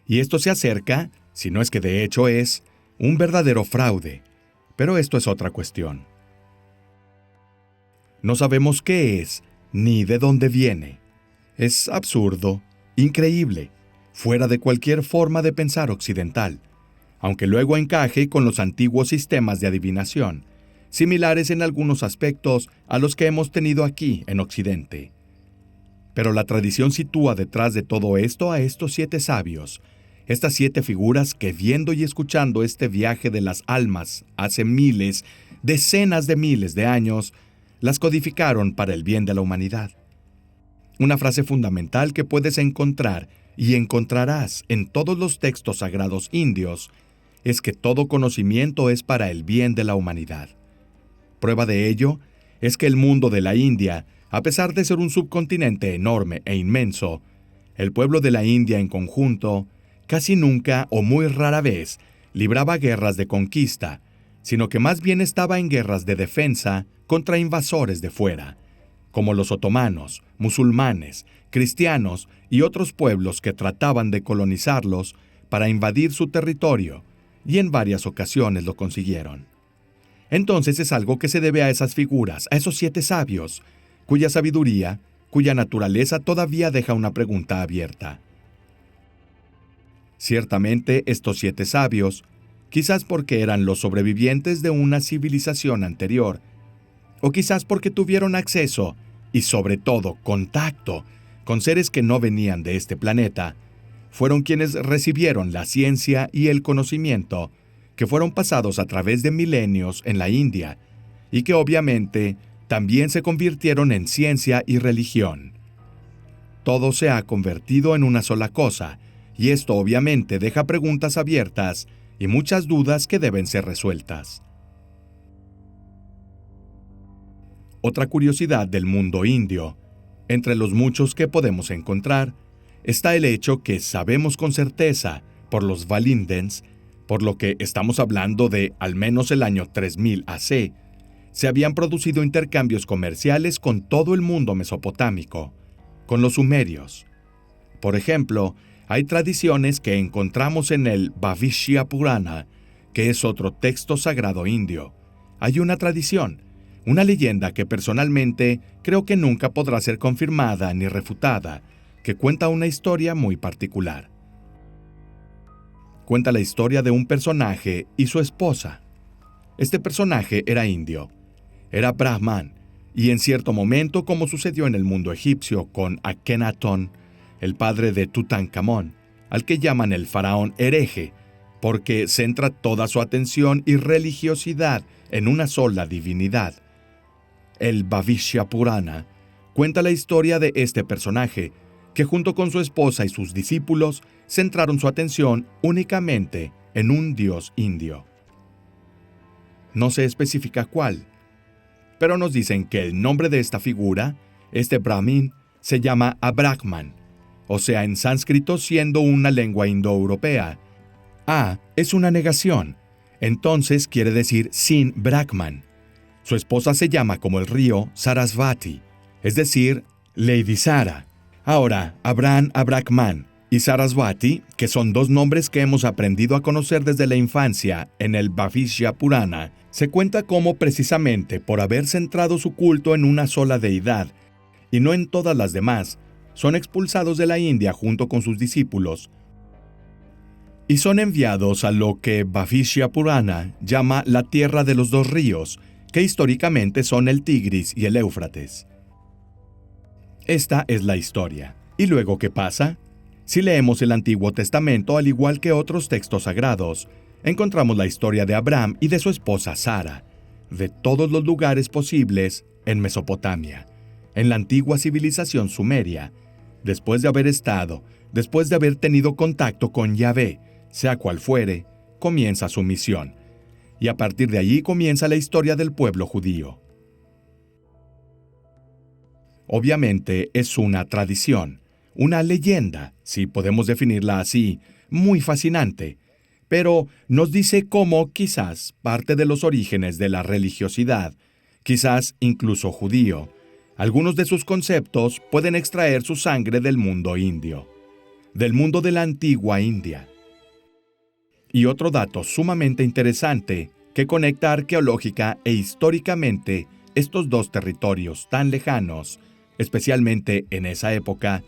y esto se acerca, si no es que de hecho es, un verdadero fraude. Pero esto es otra cuestión. No sabemos qué es, ni de dónde viene. Es absurdo, increíble, fuera de cualquier forma de pensar occidental, aunque luego encaje con los antiguos sistemas de adivinación, similares en algunos aspectos a los que hemos tenido aquí en Occidente. Pero la tradición sitúa detrás de todo esto a estos 7 sabios, estas 7 figuras que viendo y escuchando este viaje de las almas hace miles, decenas de miles de años, las codificaron para el bien de la humanidad. Una frase fundamental que puedes encontrar y encontrarás en todos los textos sagrados indios es que todo conocimiento es para el bien de la humanidad. Prueba de ello es que el mundo de la India, a pesar de ser un subcontinente enorme e inmenso, el pueblo de la India en conjunto casi nunca o muy rara vez libraba guerras de conquista, sino que más bien estaba en guerras de defensa contra invasores de fuera, como los otomanos, musulmanes, cristianos y otros pueblos que trataban de colonizarlos para invadir su territorio, y en varias ocasiones lo consiguieron. Entonces es algo que se debe a esas figuras, a esos 7 sabios, cuya sabiduría, cuya naturaleza todavía deja una pregunta abierta. Ciertamente estos 7 sabios, quizás porque eran los sobrevivientes de una civilización anterior, o quizás porque tuvieron acceso, y sobre todo contacto, con seres que no venían de este planeta, fueron quienes recibieron la ciencia y el conocimiento que fueron pasados a través de milenios en la India, y que obviamente también se convirtieron en ciencia y religión. Todo se ha convertido en una sola cosa, y esto obviamente deja preguntas abiertas y muchas dudas que deben ser resueltas. Otra curiosidad del mundo indio, entre los muchos que podemos encontrar, está el hecho que sabemos con certeza, por los Valindens, por lo que estamos hablando de al menos el año 3000 AC, se habían producido intercambios comerciales con todo el mundo mesopotámico, con los sumerios. Por ejemplo, hay tradiciones que encontramos en el Bhavishya Purana, que es otro texto sagrado indio. Hay una tradición, una leyenda que personalmente creo que nunca podrá ser confirmada ni refutada, que cuenta una historia muy particular. Cuenta la historia de un personaje y su esposa. Este personaje era indio, era Brahman, y en cierto momento, como sucedió en el mundo egipcio con Akenatón, el padre de Tutankamón, al que llaman el faraón hereje, porque centra toda su atención y religiosidad en una sola divinidad. El Bhavishya Purana cuenta la historia de este personaje, que junto con su esposa y sus discípulos centraron su atención únicamente en un dios indio. No se especifica cuál, pero nos dicen que el nombre de esta figura, este Brahmin, se llama Abrahman, o sea, en sánscrito siendo una lengua indoeuropea. A es una negación, Entonces quiere decir sin Brahman. Su esposa se llama como el río Sarasvati, es decir, Lady Sara. Ahora, Abraham Abrahman y Sarasvati, que son dos nombres que hemos aprendido a conocer desde la infancia en el Bhavishya Purana, se cuenta cómo precisamente por haber centrado su culto en una sola deidad y no en todas las demás, son expulsados de la India junto con sus discípulos y son enviados a lo que Bhavishya Purana llama la tierra de los dos ríos, que históricamente son el Tigris y el Éufrates. Esta es la historia. ¿Y luego qué pasa? Si leemos el Antiguo Testamento, al igual que otros textos sagrados, encontramos la historia de Abraham y de su esposa Sara, de todos los lugares posibles en Mesopotamia, en la antigua civilización sumeria, después de haber tenido contacto con Yahvé, sea cual fuere, comienza su misión, y a partir de allí comienza la historia del pueblo judío. Obviamente es una tradición, una leyenda, si podemos definirla así, muy fascinante, pero nos dice cómo quizás parte de los orígenes de la religiosidad, quizás incluso judío, algunos de sus conceptos pueden extraer su sangre del mundo indio, del mundo de la antigua India. Y otro dato sumamente interesante que conecta arqueológica e históricamente estos dos territorios tan lejanos, especialmente en esa época,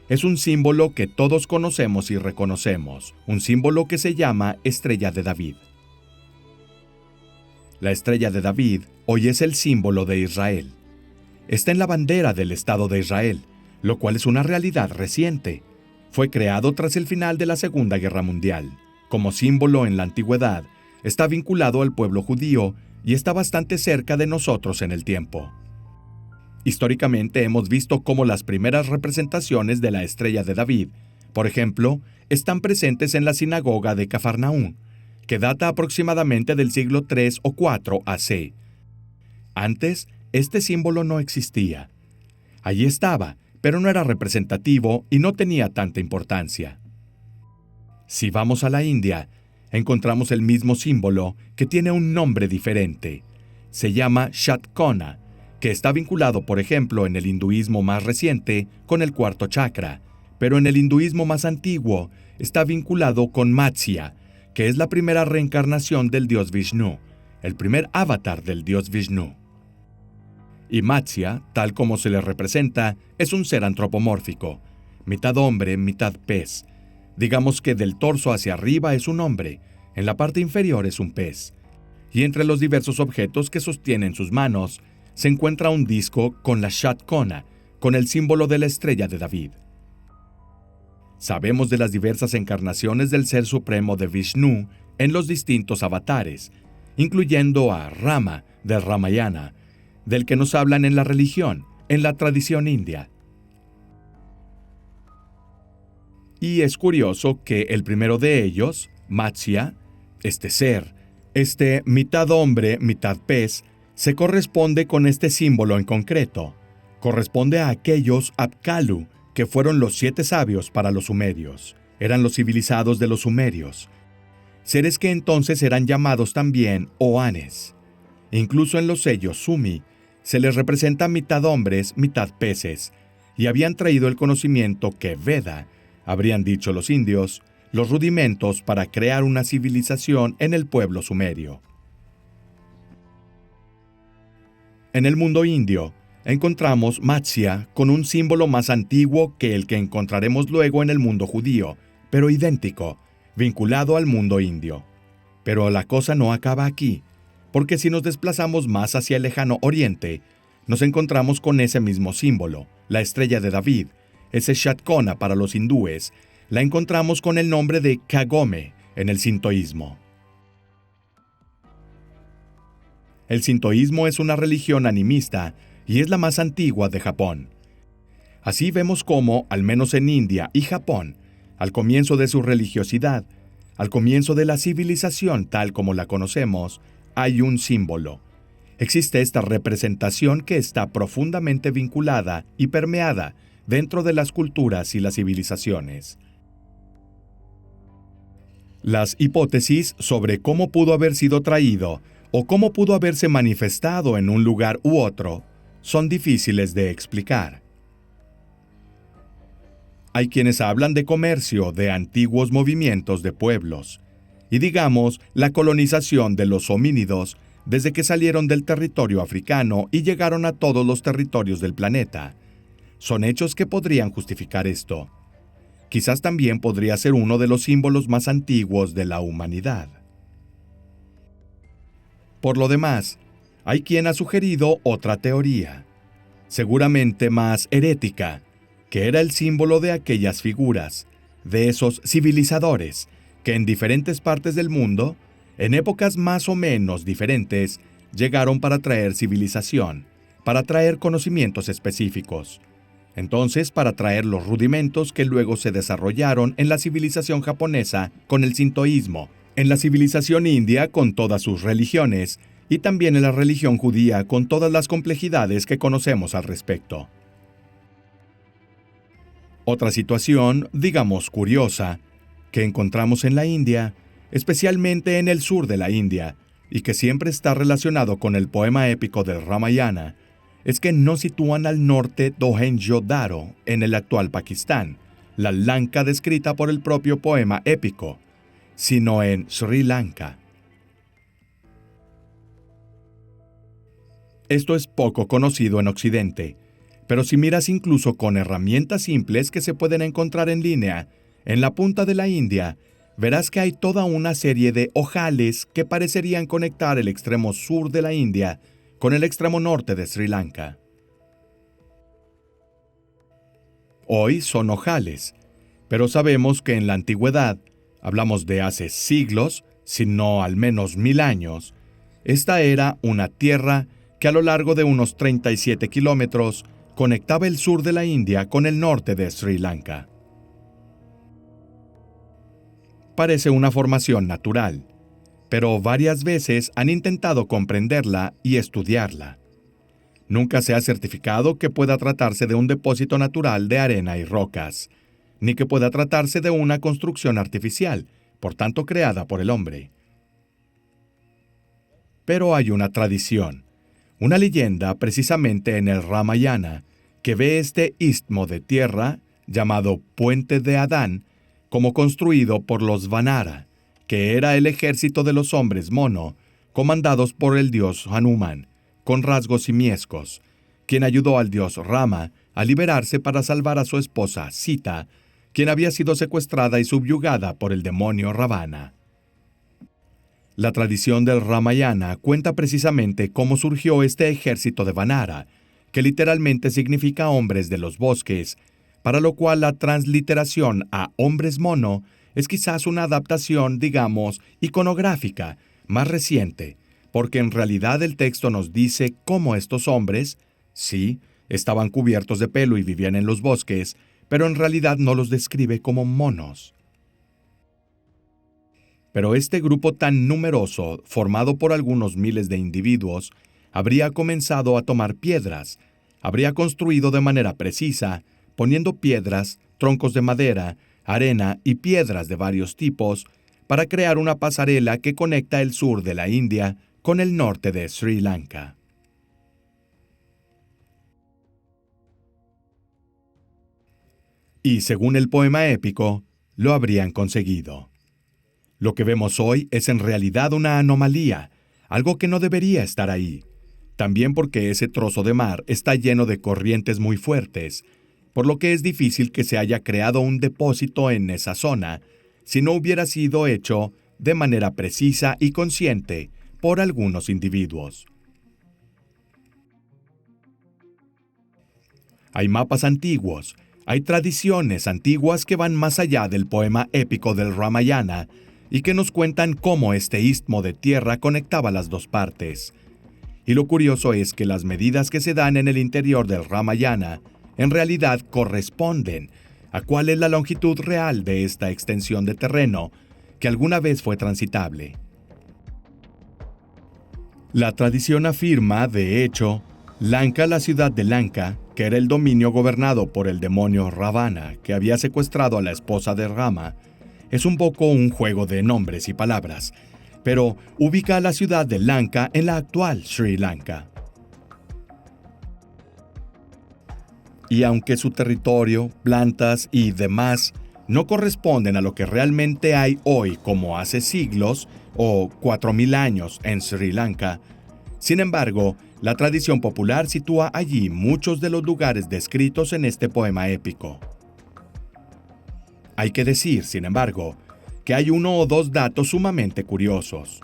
es un símbolo que todos conocemos y reconocemos, un símbolo que se llama Estrella de David. La Estrella de David hoy es el símbolo de Israel. Está en la bandera del Estado de Israel, lo cual es una realidad reciente. Fue creado tras el final de la Segunda Guerra Mundial. Como símbolo en la antigüedad, está vinculado al pueblo judío y está bastante cerca de nosotros en el tiempo. Históricamente hemos visto cómo las primeras representaciones de la Estrella de David, por ejemplo, están presentes en la sinagoga de Cafarnaún, que data aproximadamente del siglo III o IV AC. Antes, este símbolo no existía. Allí estaba, pero no era representativo y no tenía tanta importancia. Si vamos a la India, encontramos el mismo símbolo que tiene un nombre diferente. Se llama Shatkona, que está vinculado, por ejemplo, en el hinduismo más reciente con el cuarto chakra, pero en el hinduismo más antiguo está vinculado con Matsya, que es la primera reencarnación del dios Vishnu, el primer avatar del dios Vishnu. Y Matsya, tal como se le representa, es un ser antropomórfico, mitad hombre, mitad pez. Digamos que del torso hacia arriba es un hombre, en la parte inferior es un pez. Y entre los diversos objetos que sostiene en sus manos, se encuentra un disco con la Shatkona, con el símbolo de la Estrella de David. Sabemos de las diversas encarnaciones del Ser Supremo de Vishnu en los distintos avatares, incluyendo a Rama, del Ramayana, del que nos hablan en la religión, en la tradición india. Y es curioso que el primero de ellos, Matsya, este ser, este mitad hombre, mitad pez, se corresponde con este símbolo en concreto. Corresponde a aquellos Apkallu, que fueron los 7 sabios para los sumerios. Eran los civilizados de los sumerios. Seres que entonces eran llamados también Oanes. Incluso en los sellos Sumi, se les representa mitad hombres, mitad peces, y habían traído el conocimiento que Veda, habrían dicho los indios, los rudimentos para crear una civilización en el pueblo sumerio. En el mundo indio, encontramos Matsya con un símbolo más antiguo que el que encontraremos luego en el mundo judío, pero idéntico, vinculado al mundo indio. Pero la cosa no acaba aquí, porque si nos desplazamos más hacia el lejano oriente, nos encontramos con ese mismo símbolo, la Estrella de David, ese Shatkona para los hindúes, la encontramos con el nombre de Kagome en el sintoísmo. El sintoísmo es una religión animista y es la más antigua de Japón. Así vemos cómo, al menos en India y Japón, al comienzo de su religiosidad, al comienzo de la civilización tal como la conocemos, hay un símbolo. Existe esta representación que está profundamente vinculada y permeada dentro de las culturas y las civilizaciones. Las hipótesis sobre cómo pudo haber sido traído o cómo pudo haberse manifestado en un lugar u otro son difíciles de explicar. Hay quienes hablan de comercio de antiguos movimientos de pueblos y, digamos, la colonización de los homínidos desde que salieron del territorio africano y llegaron a todos los territorios del planeta. Son hechos que podrían justificar esto. Quizás también podría ser uno de los símbolos más antiguos de la humanidad. Por lo demás, hay quien ha sugerido otra teoría, seguramente más herética, que era el símbolo de aquellas figuras, de esos civilizadores, que en diferentes partes del mundo, en épocas más o menos diferentes, llegaron para traer civilización, para traer conocimientos específicos. Entonces, para traer los rudimentos que luego se desarrollaron en la civilización japonesa con el sintoísmo, en la civilización india con todas sus religiones, y también en la religión judía con todas las complejidades que conocemos al respecto. Otra situación, digamos curiosa, que encontramos en la India, especialmente en el sur de la India, y que siempre está relacionado con el poema épico del Ramayana, es que no sitúan al norte Mohenjo-Daro, en el actual Pakistán, la Lanka descrita por el propio poema épico, sino en Sri Lanka. Esto es poco conocido en Occidente, pero si miras incluso con herramientas simples que se pueden encontrar en línea, en la punta de la India, verás que hay toda una serie de ojales que parecerían conectar el extremo sur de la India con el extremo norte de Sri Lanka. Hoy son ojales, pero sabemos que en la antigüedad, hablamos de hace siglos, si no al menos 1000 años, esta era una tierra que a lo largo de unos 37 kilómetros conectaba el sur de la India con el norte de Sri Lanka. Parece una formación natural, pero varias veces han intentado comprenderla y estudiarla. Nunca se ha certificado que pueda tratarse de un depósito natural de arena y rocas, ni que pueda tratarse de una construcción artificial, por tanto creada por el hombre. Pero hay una tradición, una leyenda precisamente en el Ramayana, que ve este istmo de tierra, llamado Puente de Adán, como construido por los Vanara, que era el ejército de los hombres mono, comandados por el dios Hanuman, con rasgos simiescos, quien ayudó al dios Rama a liberarse para salvar a su esposa Sita, quien había sido secuestrada y subyugada por el demonio Ravana. La tradición del Ramayana cuenta precisamente cómo surgió este ejército de Vanara, que literalmente significa hombres de los bosques, para lo cual la transliteración a hombres mono es quizás una adaptación, digamos, iconográfica, más reciente, porque en realidad el texto nos dice cómo estos hombres, sí, estaban cubiertos de pelo y vivían en los bosques, pero en realidad no los describe como monos. Pero este grupo tan numeroso, formado por algunos miles de individuos, habría comenzado a tomar piedras, habría construido de manera precisa, poniendo piedras, troncos de madera, arena y piedras de varios tipos, para crear una pasarela que conecta el sur de la India con el norte de Sri Lanka. Y según el poema épico, lo habrían conseguido. Lo que vemos hoy es en realidad una anomalía, algo que no debería estar ahí. También porque ese trozo de mar está lleno de corrientes muy fuertes, por lo que es difícil que se haya creado un depósito en esa zona, si no hubiera sido hecho de manera precisa y consciente por algunos individuos. Hay mapas antiguos, hay tradiciones antiguas que van más allá del poema épico del Ramayana y que nos cuentan cómo este istmo de tierra conectaba las dos partes. Y lo curioso es que las medidas que se dan en el interior del Ramayana en realidad corresponden a cuál es la longitud real de esta extensión de terreno que alguna vez fue transitable. La tradición afirma, de hecho, Lanka, la ciudad de Lanka, que era el dominio gobernado por el demonio Ravana, que había secuestrado a la esposa de Rama, es un poco un juego de nombres y palabras, pero ubica a la ciudad de Lanka en la actual Sri Lanka. Y aunque su territorio, plantas y demás no corresponden a lo que realmente hay hoy como hace siglos o 4.000 años en Sri Lanka, sin embargo, la tradición popular sitúa allí muchos de los lugares descritos en este poema épico. Hay que decir, sin embargo, que hay uno o dos datos sumamente curiosos.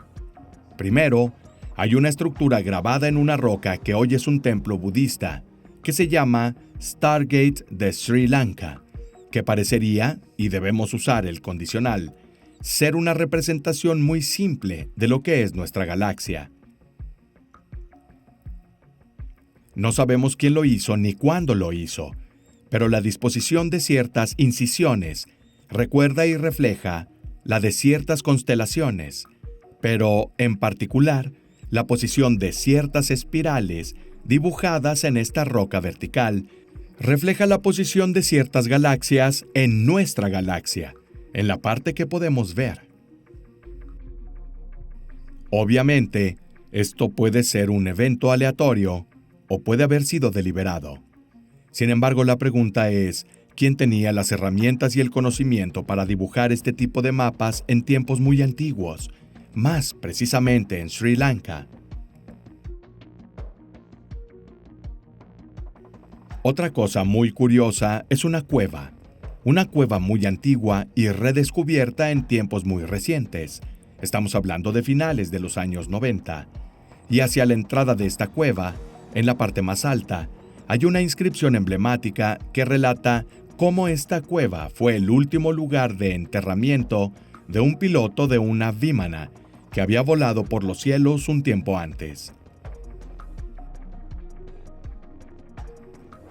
Primero, hay una estructura grabada en una roca que hoy es un templo budista, que se llama Stargate de Sri Lanka, que parecería, y debemos usar el condicional, ser una representación muy simple de lo que es nuestra galaxia. No sabemos quién lo hizo ni cuándo lo hizo, pero la disposición de ciertas incisiones recuerda y refleja la de ciertas constelaciones, pero, en particular, la posición de ciertas espirales dibujadas en esta roca vertical refleja la posición de ciertas galaxias en nuestra galaxia, en la parte que podemos ver. Obviamente, esto puede ser un evento aleatorio o puede haber sido deliberado. Sin embargo, la pregunta es, ¿quién tenía las herramientas y el conocimiento para dibujar este tipo de mapas en tiempos muy antiguos, más precisamente en Sri Lanka? Otra cosa muy curiosa es una cueva muy antigua y redescubierta en tiempos muy recientes. Estamos hablando de finales de los años 90. Y hacia la entrada de esta cueva, en la parte más alta, hay una inscripción emblemática que relata cómo esta cueva fue el último lugar de enterramiento de un piloto de una Vimana que había volado por los cielos un tiempo antes.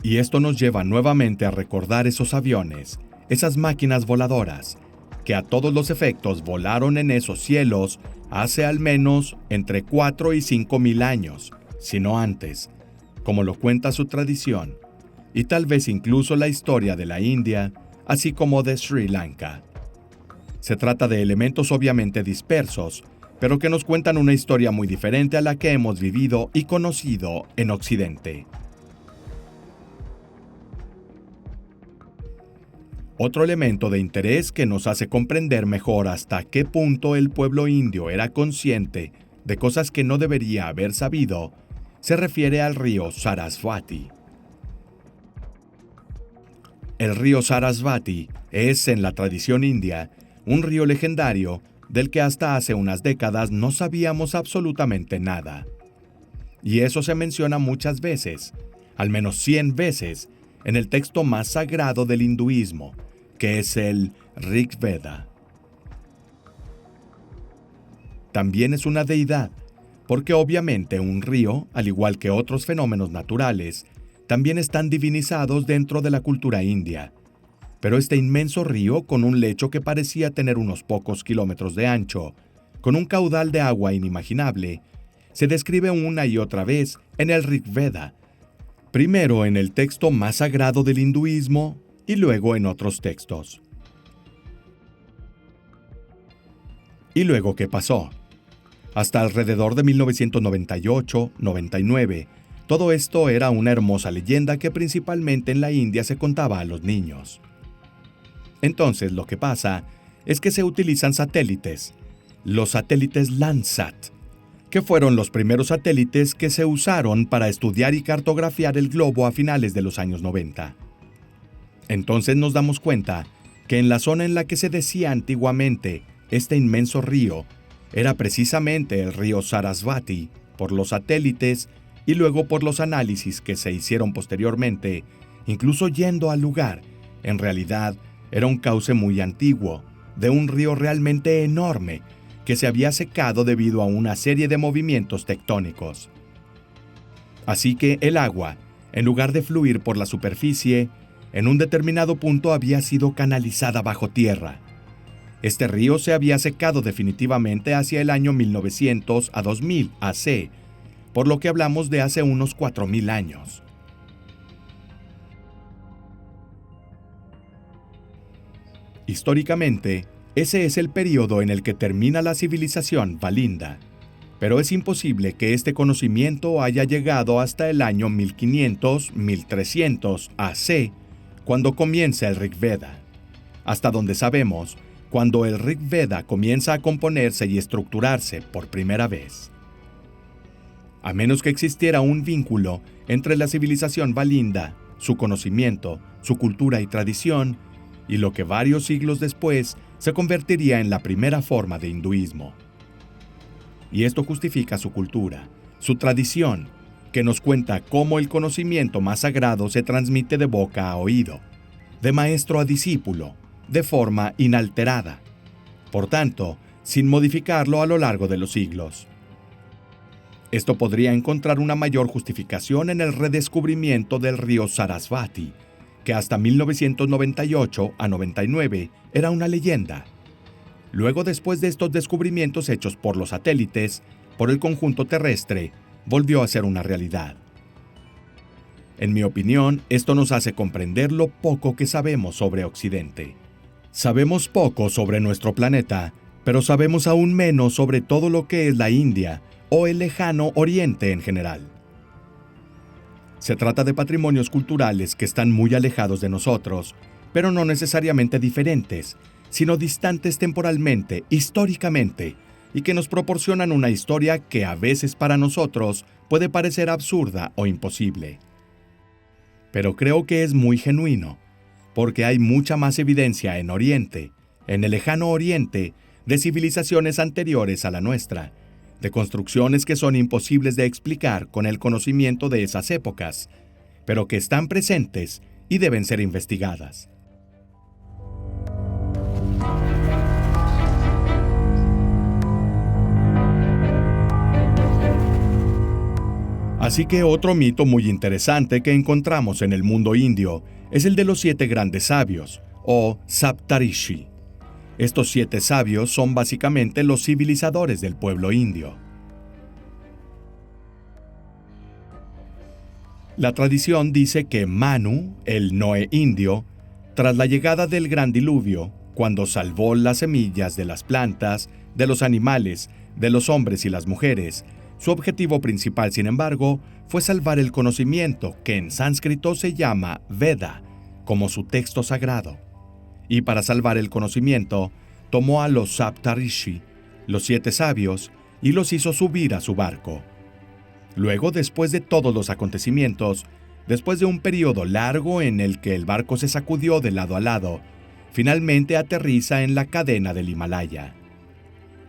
Y esto nos lleva nuevamente a recordar esos aviones, esas máquinas voladoras, que a todos los efectos volaron en esos cielos hace al menos entre 4 y 5 mil años, si no antes, como lo cuenta su tradición, y tal vez incluso la historia de la India, así como de Sri Lanka. Se trata de elementos obviamente dispersos, pero que nos cuentan una historia muy diferente a la que hemos vivido y conocido en Occidente. Otro elemento de interés que nos hace comprender mejor hasta qué punto el pueblo indio era consciente de cosas que no debería haber sabido, se refiere al río Sarasvati. El río Sarasvati es, en la tradición india, un río legendario del que hasta hace unas décadas no sabíamos absolutamente nada. Y eso se menciona muchas veces, al menos 100 veces, en el texto más sagrado del hinduismo, que es el Rig Veda. También es una deidad, porque obviamente un río, al igual que otros fenómenos naturales, también están divinizados dentro de la cultura india. Pero este inmenso río, con un lecho que parecía tener unos pocos kilómetros de ancho, con un caudal de agua inimaginable, se describe una y otra vez en el Rig Veda, primero en el texto más sagrado del hinduismo y luego en otros textos. ¿Y luego qué pasó? Hasta alrededor de 1998-99, todo esto era una hermosa leyenda que principalmente en la India se contaba a los niños. Entonces lo que pasa es que se utilizan satélites, los satélites Landsat, que fueron los primeros satélites que se usaron para estudiar y cartografiar el globo a finales de los años 90. Entonces nos damos cuenta que en la zona en la que se decía antiguamente este inmenso río era precisamente el río Sarasvati, por los satélites y luego por los análisis que se hicieron posteriormente, incluso yendo al lugar, en realidad era un cauce muy antiguo, de un río realmente enorme, que se había secado debido a una serie de movimientos tectónicos. Así que el agua, en lugar de fluir por la superficie, en un determinado punto había sido canalizada bajo tierra. Este río se había secado definitivamente hacia el año 1900 a 2000 AC, por lo que hablamos de hace unos 4000 años. Históricamente, Ese es el período en el que termina la civilización valinda, pero es imposible que este conocimiento haya llegado hasta el año 1500-1300 AC, cuando comienza el Rig Veda. Hasta donde sabemos, cuando el Rig Veda comienza a componerse y estructurarse por primera vez. A menos que existiera un vínculo entre la civilización valinda, su conocimiento, su cultura y tradición, y lo que varios siglos después se convertiría en la primera forma de hinduismo. Y esto justifica su cultura, su tradición, que nos cuenta cómo el conocimiento más sagrado se transmite de boca a oído, de maestro a discípulo, de forma inalterada, por tanto, sin modificarlo a lo largo de los siglos. Esto podría encontrar una mayor justificación en el redescubrimiento del río Sarasvati, que hasta 1998 a 99 era una leyenda. Luego, después de estos descubrimientos hechos por los satélites, por el conjunto terrestre, volvió a ser una realidad. En mi opinión, esto nos hace comprender lo poco que sabemos sobre Occidente. Sabemos poco sobre nuestro planeta, pero sabemos aún menos sobre todo lo que es la India o el lejano Oriente en general. Se trata de patrimonios culturales que están muy alejados de nosotros, pero no necesariamente diferentes, sino distantes temporalmente, históricamente, y que nos proporcionan una historia que a veces para nosotros puede parecer absurda o imposible. Pero creo que es muy genuino, porque hay mucha más evidencia en Oriente, en el lejano Oriente, de civilizaciones anteriores a la nuestra, de construcciones que son imposibles de explicar con el conocimiento de esas épocas, pero que están presentes y deben ser investigadas. Así que otro mito muy interesante que encontramos en el mundo indio es el de los 7 grandes sabios, o Saptarishi. Estos 7 sabios son básicamente los civilizadores del pueblo indio. La tradición dice que Manu, el Noé indio, tras la llegada del gran diluvio, cuando salvó las semillas de las plantas, de los animales, de los hombres y las mujeres, su objetivo principal, sin embargo, fue salvar el conocimiento, que en sánscrito se llama Veda, como su texto sagrado. Y para salvar el conocimiento, tomó a los Saptarishi, los 7 sabios, y los hizo subir a su barco. Luego, después de todos los acontecimientos, después de un periodo largo en el que el barco se sacudió de lado a lado, finalmente aterriza en la cadena del Himalaya.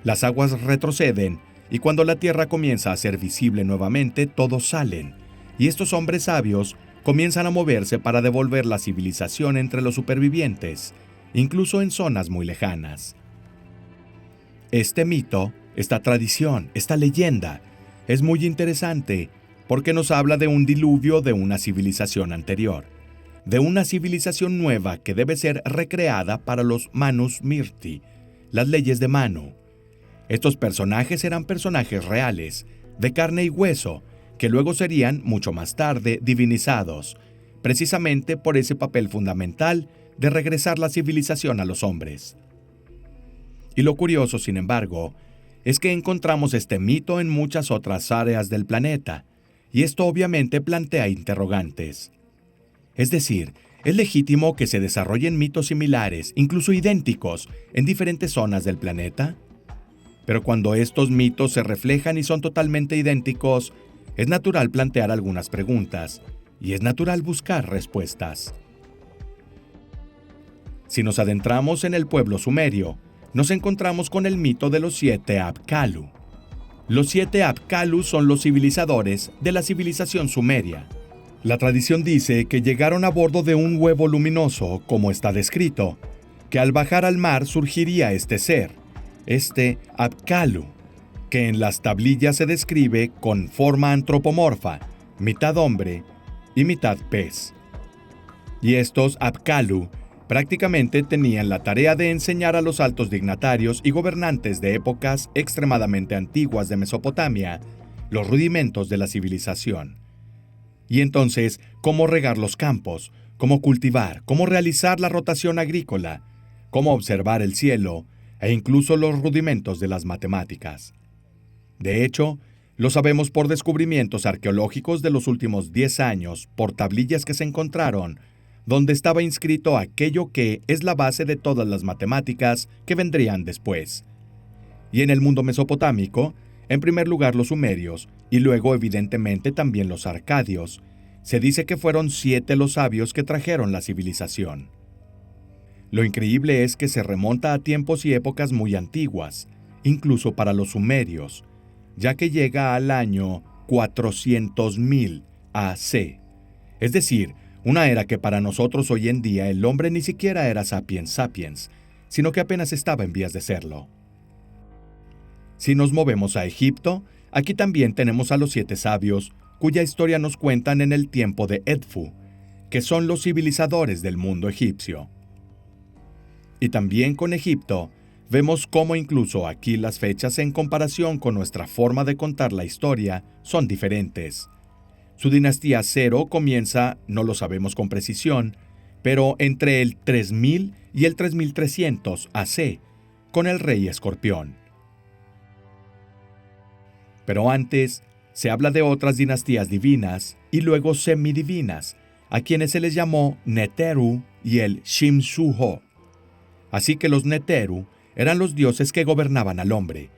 Las aguas retroceden, y cuando la tierra comienza a ser visible nuevamente, todos salen, y estos hombres sabios comienzan a moverse para devolver la civilización entre los supervivientes, incluso en zonas muy lejanas. Este mito, esta tradición, esta leyenda, es muy interesante porque nos habla de un diluvio de una civilización anterior, de una civilización nueva que debe ser recreada para los Manusmriti, las leyes de Manu. Estos personajes eran personajes reales, de carne y hueso, que luego serían, mucho más tarde, divinizados, precisamente por ese papel fundamental de regresar la civilización a los hombres. Y lo curioso, sin embargo, es que encontramos este mito en muchas otras áreas del planeta, y esto obviamente plantea interrogantes. Es decir, ¿es legítimo que se desarrollen mitos similares, incluso idénticos, en diferentes zonas del planeta? Pero cuando estos mitos se reflejan y son totalmente idénticos, es natural plantear algunas preguntas, y es natural buscar respuestas. Si nos adentramos en el pueblo sumerio, nos encontramos con el mito de los 7 Apkallu. Los 7 Apkallu son los civilizadores de la civilización sumeria. La tradición dice que llegaron a bordo de un huevo luminoso, como está descrito, que al bajar al mar surgiría este ser, este Apkallu, que en las tablillas se describe con forma antropomorfa, mitad hombre y mitad pez. Y estos Apkallu prácticamente tenían la tarea de enseñar a los altos dignatarios y gobernantes de épocas extremadamente antiguas de Mesopotamia los rudimentos de la civilización. Y entonces, cómo regar los campos, cómo cultivar, cómo realizar la rotación agrícola, cómo observar el cielo, e incluso los rudimentos de las matemáticas. De hecho, lo sabemos por descubrimientos arqueológicos de los últimos 10 años, por tablillas que se encontraron, donde estaba inscrito aquello que es la base de todas las matemáticas que vendrían después. Y en el mundo mesopotámico, en primer lugar los sumerios, y luego evidentemente también los arcadios, se dice que fueron 7 los sabios que trajeron la civilización. Lo increíble es que se remonta a tiempos y épocas muy antiguas, incluso para los sumerios, ya que llega al año 400.000 AC. Es decir, una era que para nosotros hoy en día el hombre ni siquiera era sapiens sapiens, sino que apenas estaba en vías de serlo. Si nos movemos a Egipto, aquí también tenemos a los 7 sabios, cuya historia nos cuentan en el tiempo de Edfu, que son los civilizadores del mundo egipcio. Y también con Egipto, vemos cómo incluso aquí las fechas en comparación con nuestra forma de contar la historia son diferentes. Su dinastía 0 comienza, no lo sabemos con precisión, pero entre el 3000 y el 3300 AC, con el rey Escorpión. Pero antes, se habla de otras dinastías divinas y luego semidivinas, a quienes se les llamó Neteru y el Shimshuho. Así que los Neteru eran los dioses que gobernaban al hombre,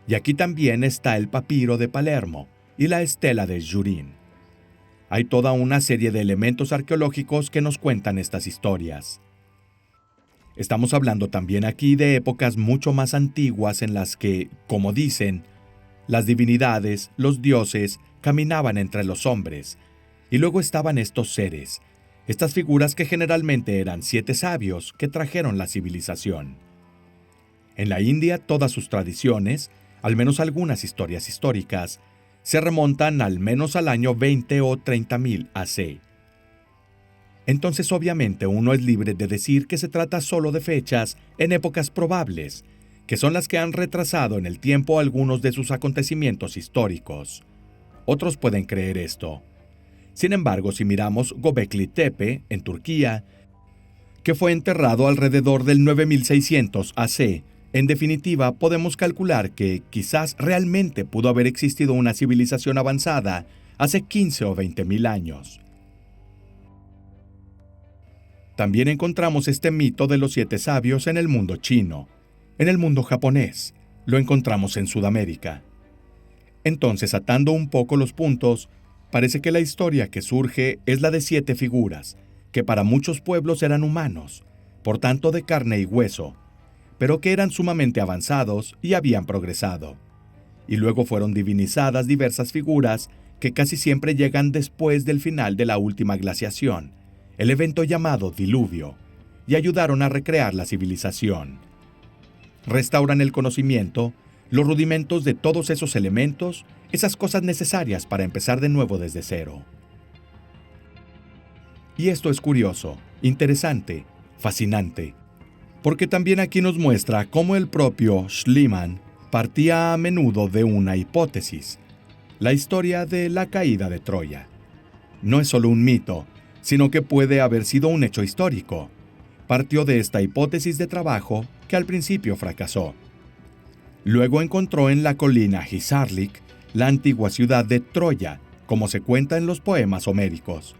y aquí también está el papiro de Palermo y la estela de Jurín. Hay toda una serie de elementos arqueológicos que nos cuentan estas historias. Estamos hablando también aquí de épocas mucho más antiguas en las que, como dicen, las divinidades, los dioses, caminaban entre los hombres, y luego estaban estos seres, estas figuras que generalmente eran 7 sabios que trajeron la civilización. En la India todas sus tradiciones, al menos algunas historias históricas, se remontan al menos al año 20 o 30.000 AC. Entonces obviamente uno es libre de decir que se trata solo de fechas en épocas probables, que son las que han retrasado en el tiempo algunos de sus acontecimientos históricos. Otros pueden creer esto. Sin embargo, si miramos Göbekli Tepe, en Turquía, que fue enterrado alrededor del 9600 AC, en definitiva podemos calcular que quizás realmente pudo haber existido una civilización avanzada hace 15 o 20.000 años. También encontramos este mito de los 7 sabios en el mundo chino. En el mundo japonés, lo encontramos en Sudamérica. Entonces, atando un poco los puntos, parece que la historia que surge es la de 7 figuras, que para muchos pueblos eran humanos, por tanto de carne y hueso, pero que eran sumamente avanzados y habían progresado. Y luego fueron divinizadas diversas figuras que casi siempre llegan después del final de la última glaciación, el evento llamado diluvio, y ayudaron a recrear la civilización. Restauran el conocimiento, los rudimentos de todos esos elementos, esas cosas necesarias para empezar de nuevo desde cero. Y esto es curioso, interesante, fascinante, porque también aquí nos muestra cómo el propio Schliemann partía a menudo de una hipótesis, la historia de la caída de Troya. No es solo un mito, sino que puede haber sido un hecho histórico. Partió de esta hipótesis de trabajo que al principio fracasó. Luego encontró en la colina Hisarlik la antigua ciudad de Troya, como se cuenta en los poemas homéricos.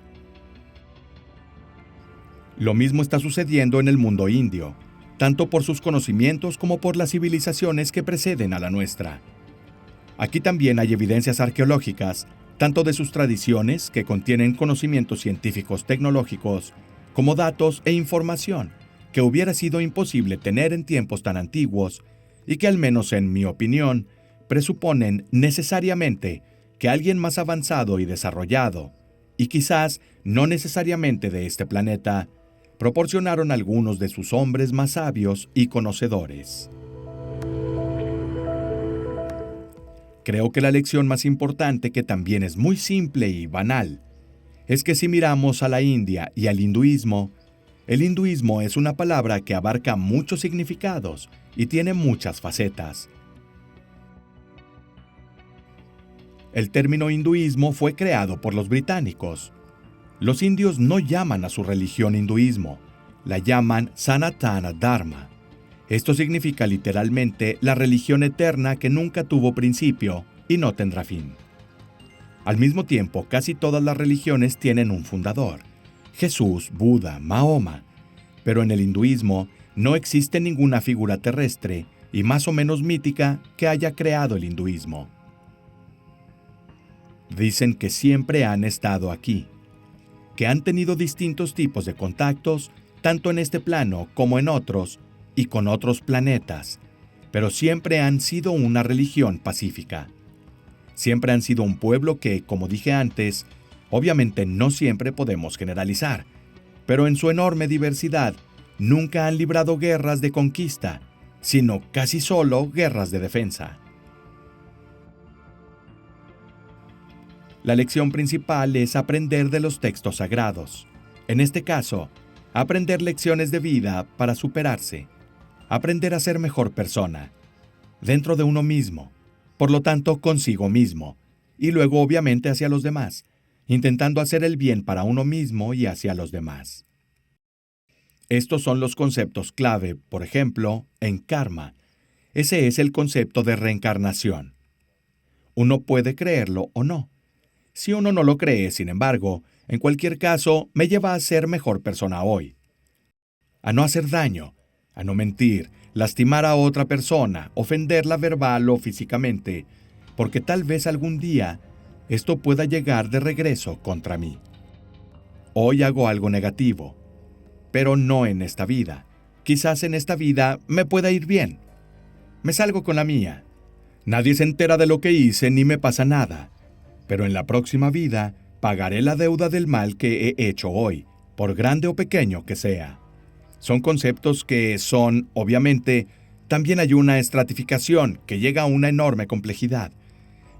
Lo mismo está sucediendo en el mundo indio, tanto por sus conocimientos como por las civilizaciones que preceden a la nuestra. Aquí también hay evidencias arqueológicas, tanto de sus tradiciones, que contienen conocimientos científicos tecnológicos, como datos e información que hubiera sido imposible tener en tiempos tan antiguos y que, al menos en mi opinión, presuponen necesariamente que alguien más avanzado y desarrollado, y quizás no necesariamente de este planeta, proporcionaron algunos de sus hombres más sabios y conocedores. Creo que la lección más importante, que también es muy simple y banal, es que si miramos a la India y al hinduismo, el hinduismo es una palabra que abarca muchos significados y tiene muchas facetas. El término hinduismo fue creado por los británicos. Los indios no llaman a su religión hinduismo, la llaman Sanatana Dharma, Esto significa literalmente la religión eterna que nunca tuvo principio y no tendrá fin. Al mismo tiempo, casi todas las religiones tienen un fundador: Jesús, Buda, Mahoma. Pero en el hinduismo no existe ninguna figura terrestre y más o menos mítica que haya creado el hinduismo. Dicen que siempre han estado aquí, que han tenido distintos tipos de contactos, tanto en este plano como en otros, y con otros planetas, pero siempre han sido una religión pacífica. Siempre han sido un pueblo que, como dije antes, obviamente no siempre podemos generalizar, pero en su enorme diversidad nunca han librado guerras de conquista, sino casi solo guerras de defensa. La lección principal es aprender de los textos sagrados. En este caso, aprender lecciones de vida para superarse, aprender a ser mejor persona, dentro de uno mismo, por lo tanto consigo mismo, y luego obviamente hacia los demás, intentando hacer el bien para uno mismo y hacia los demás. Estos son los conceptos clave, por ejemplo, en karma. Ese es el concepto de reencarnación. Uno puede creerlo o no. Si uno no lo cree, sin embargo, en cualquier caso, me lleva a ser mejor persona hoy. A no hacer daño, a no mentir, lastimar a otra persona, ofenderla verbal o físicamente, porque tal vez algún día esto pueda llegar de regreso contra mí. Hoy hago algo negativo, pero no en esta vida. Quizás en esta vida me pueda ir bien. Me salgo con la mía. Nadie se entera de lo que hice ni me pasa nada. Pero en la próxima vida pagaré la deuda del mal que he hecho hoy, por grande o pequeño que sea. Son conceptos que son, obviamente, también hay una estratificación que llega a una enorme complejidad.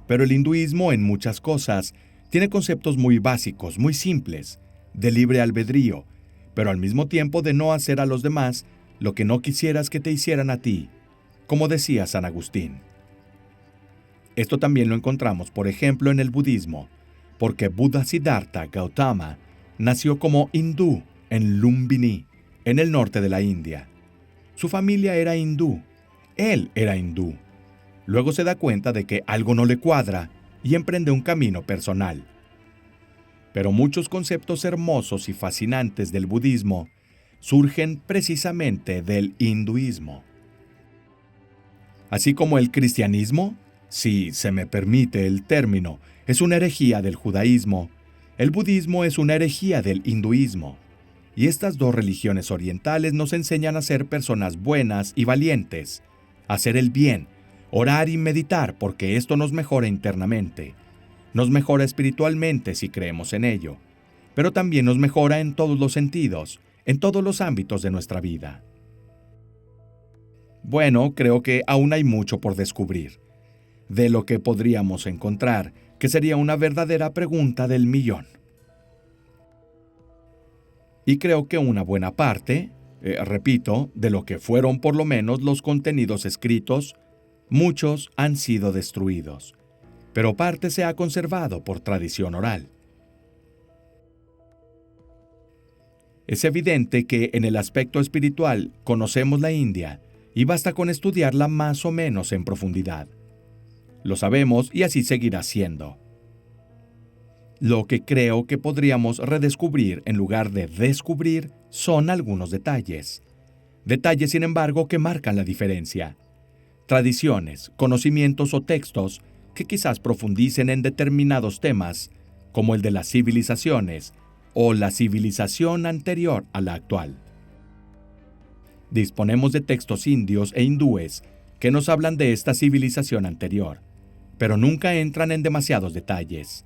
Pero el hinduismo en muchas cosas tiene conceptos muy básicos, muy simples, de libre albedrío, pero al mismo tiempo de no hacer a los demás lo que no quisieras que te hicieran a ti, como decía San Agustín. Esto también lo encontramos, por ejemplo, en el budismo, porque Buda Siddhartha Gautama nació como hindú en Lumbini, en el norte de la India. Su familia era hindú, él era hindú. Luego se da cuenta de que algo no le cuadra y emprende un camino personal. Pero muchos conceptos hermosos y fascinantes del budismo surgen precisamente del hinduismo. Así como el cristianismo, si se me permite el término, es una herejía del judaísmo, el budismo es una herejía del hinduismo. Y estas dos religiones orientales nos enseñan a ser personas buenas y valientes, a hacer el bien, orar y meditar porque esto nos mejora internamente. Nos mejora espiritualmente si creemos en ello, pero también nos mejora en todos los sentidos, en todos los ámbitos de nuestra vida. Bueno, creo que aún hay mucho por descubrir, de lo que podríamos encontrar, que sería una verdadera pregunta del millón. Y creo que una buena parte, repito, de lo que fueron por lo menos los contenidos escritos, muchos han sido destruidos, pero parte se ha conservado por tradición oral. Es evidente que en el aspecto espiritual conocemos la India y basta con estudiarla más o menos en profundidad. Lo sabemos y así seguirá siendo. Lo que creo que podríamos redescubrir en lugar de descubrir son algunos detalles. Detalles, sin embargo, que marcan la diferencia. Tradiciones, conocimientos o textos que quizás profundicen en determinados temas, como el de las civilizaciones o la civilización anterior a la actual. Disponemos de textos indios e hindúes que nos hablan de esta civilización anterior, pero nunca entran en demasiados detalles.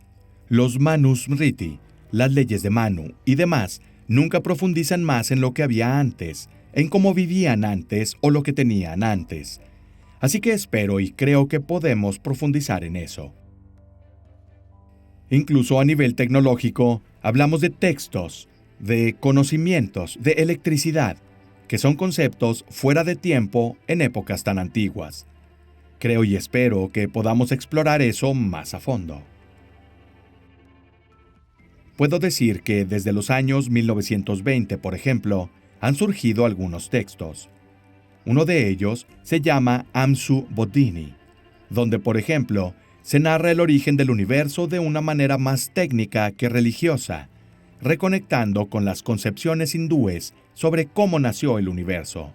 Los Manusmriti, las leyes de Manu y demás nunca profundizan más en lo que había antes, en cómo vivían antes o lo que tenían antes. Así que espero y creo que podemos profundizar en eso. Incluso a nivel tecnológico, hablamos de textos, de conocimientos, de electricidad, que son conceptos fuera de tiempo en épocas tan antiguas. Creo y espero que podamos explorar eso más a fondo. Puedo decir que desde los años 1920, por ejemplo, han surgido algunos textos. Uno de ellos se llama Amsu Bodhini, donde, por ejemplo, se narra el origen del universo de una manera más técnica que religiosa, reconectando con las concepciones hindúes sobre cómo nació el universo.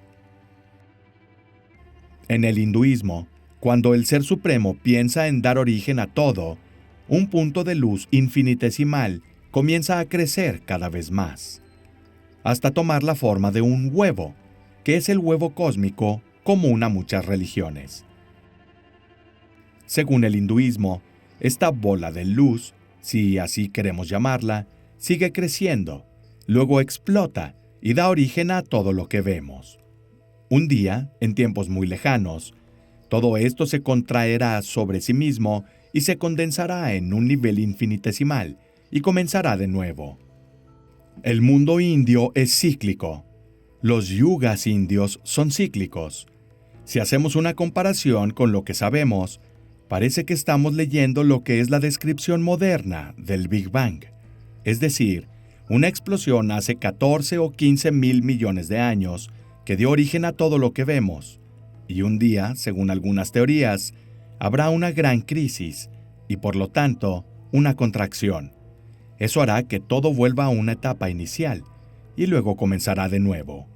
En el hinduismo, cuando el Ser Supremo piensa en dar origen a todo, un punto de luz infinitesimal comienza a crecer cada vez más, hasta tomar la forma de un huevo, que es el huevo cósmico común a muchas religiones. Según el hinduismo, esta bola de luz, si así queremos llamarla, sigue creciendo, luego explota y da origen a todo lo que vemos. Un día, en tiempos muy lejanos, todo esto se contraerá sobre sí mismo y se condensará en un nivel infinitesimal y comenzará de nuevo. El mundo indio es cíclico. Los yugas indios son cíclicos. Si hacemos una comparación con lo que sabemos, parece que estamos leyendo lo que es la descripción moderna del Big Bang. Es decir, una explosión hace 14 o 15 mil millones de años que dio origen a todo lo que vemos. Y un día, según algunas teorías, habrá una gran crisis y por lo tanto, una contracción. Eso hará que todo vuelva a una etapa inicial y luego comenzará de nuevo.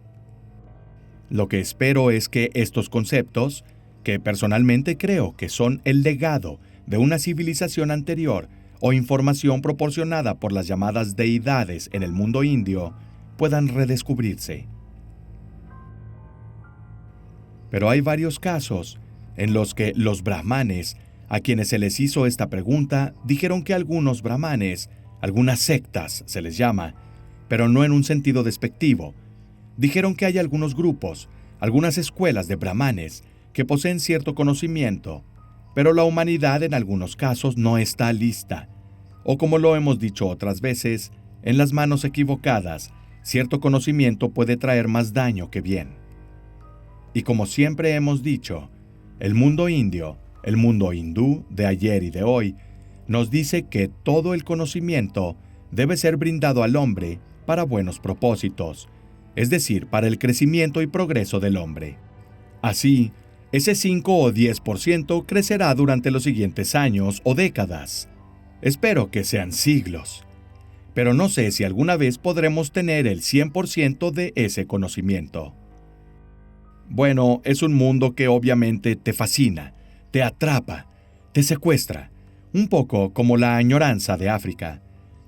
Lo que espero es que estos conceptos, que personalmente creo que son el legado de una civilización anterior o información proporcionada por las llamadas deidades en el mundo indio, puedan redescubrirse. Pero hay varios casos en los que los brahmanes, a quienes se les hizo esta pregunta, dijeron que algunos brahmanes, algunas sectas se les llama, pero no en un sentido despectivo, dijeron que hay algunos grupos, algunas escuelas de brahmanes que poseen cierto conocimiento, pero la humanidad en algunos casos no está lista, o como lo hemos dicho otras veces, en las manos equivocadas, cierto conocimiento puede traer más daño que bien. Y como siempre hemos dicho, el mundo indio, el mundo hindú de ayer y de hoy, nos dice que todo el conocimiento debe ser brindado al hombre para buenos propósitos, es decir, para el crecimiento y progreso del hombre. Así, ese 5 o 10% crecerá durante los siguientes años o décadas. Espero que sean siglos. Pero no sé si alguna vez podremos tener el 100% de ese conocimiento. Bueno, es un mundo que obviamente te fascina, te atrapa, te secuestra, un poco como la añoranza de África.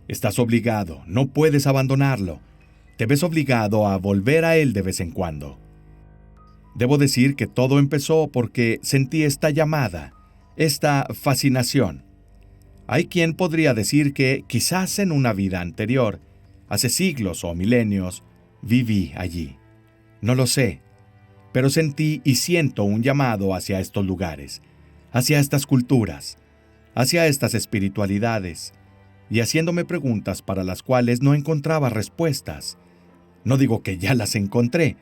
Estás obligado, no puedes abandonarlo. Te ves obligado a volver a él de vez en cuando. Debo decir que todo empezó porque sentí esta llamada, esta fascinación. Hay quien podría decir que quizás en una vida anterior, hace siglos o milenios, viví allí. No lo sé, pero sentí y siento un llamado hacia estos lugares, hacia estas culturas, hacia estas espiritualidades, y haciéndome preguntas para las cuales no encontraba respuestas. No digo que ya las encontré,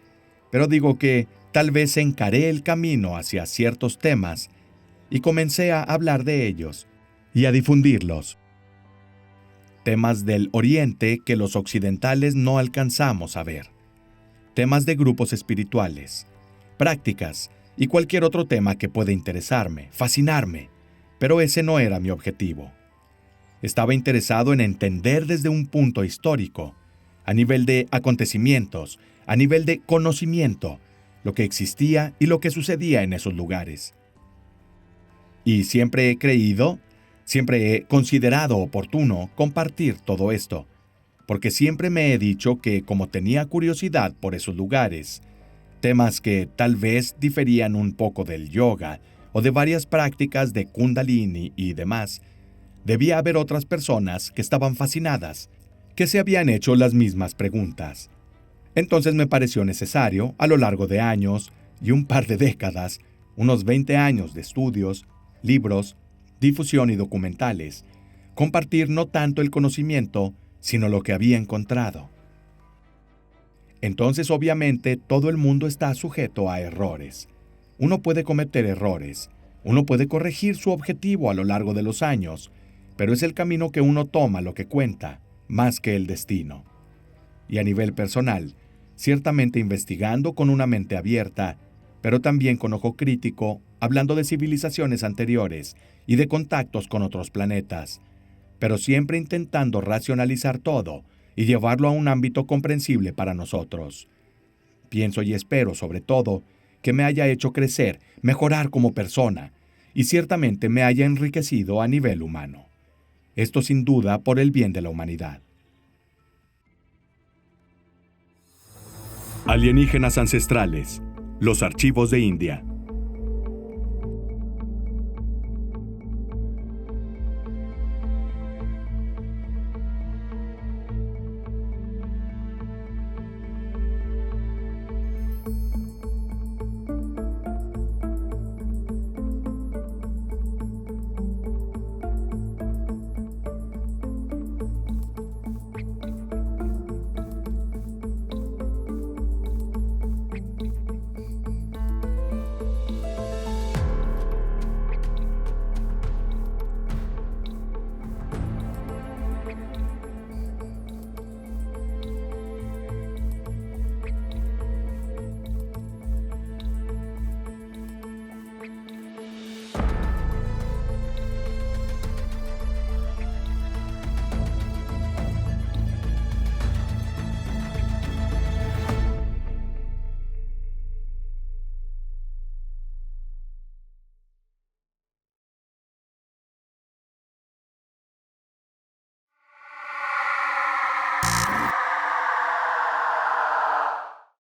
pero digo que tal vez encaré el camino hacia ciertos temas y comencé a hablar de ellos y a difundirlos. Temas del Oriente que los occidentales no alcanzamos a ver. Temas de grupos espirituales, prácticas y cualquier otro tema que pueda interesarme, fascinarme, pero ese no era mi objetivo. Estaba interesado en entender desde un punto histórico, a nivel de acontecimientos, a nivel de conocimiento, lo que existía y lo que sucedía en esos lugares. Y siempre he creído, siempre he considerado oportuno compartir todo esto, porque siempre me he dicho que como tenía curiosidad por esos lugares, temas que tal vez diferían un poco del yoga o de varias prácticas de Kundalini y demás, debía haber otras personas que estaban fascinadas, que se habían hecho las mismas preguntas. Entonces me pareció necesario, a lo largo de años y un par de décadas, unos 20 años de estudios, libros, difusión y documentales, compartir no tanto el conocimiento, sino lo que había encontrado. Entonces, obviamente, todo el mundo está sujeto a errores. Uno puede cometer errores, uno puede corregir su objetivo a lo largo de los años, pero es el camino que uno toma lo que cuenta, más que el destino. Y a nivel personal, ciertamente investigando con una mente abierta, pero también con ojo crítico, hablando de civilizaciones anteriores y de contactos con otros planetas, pero siempre intentando racionalizar todo y llevarlo a un ámbito comprensible para nosotros. Pienso y espero, sobre todo, que me haya hecho crecer, mejorar como persona, y ciertamente me haya enriquecido a nivel humano. Esto sin duda por el bien de la humanidad. Alienígenas ancestrales. Los archivos de India.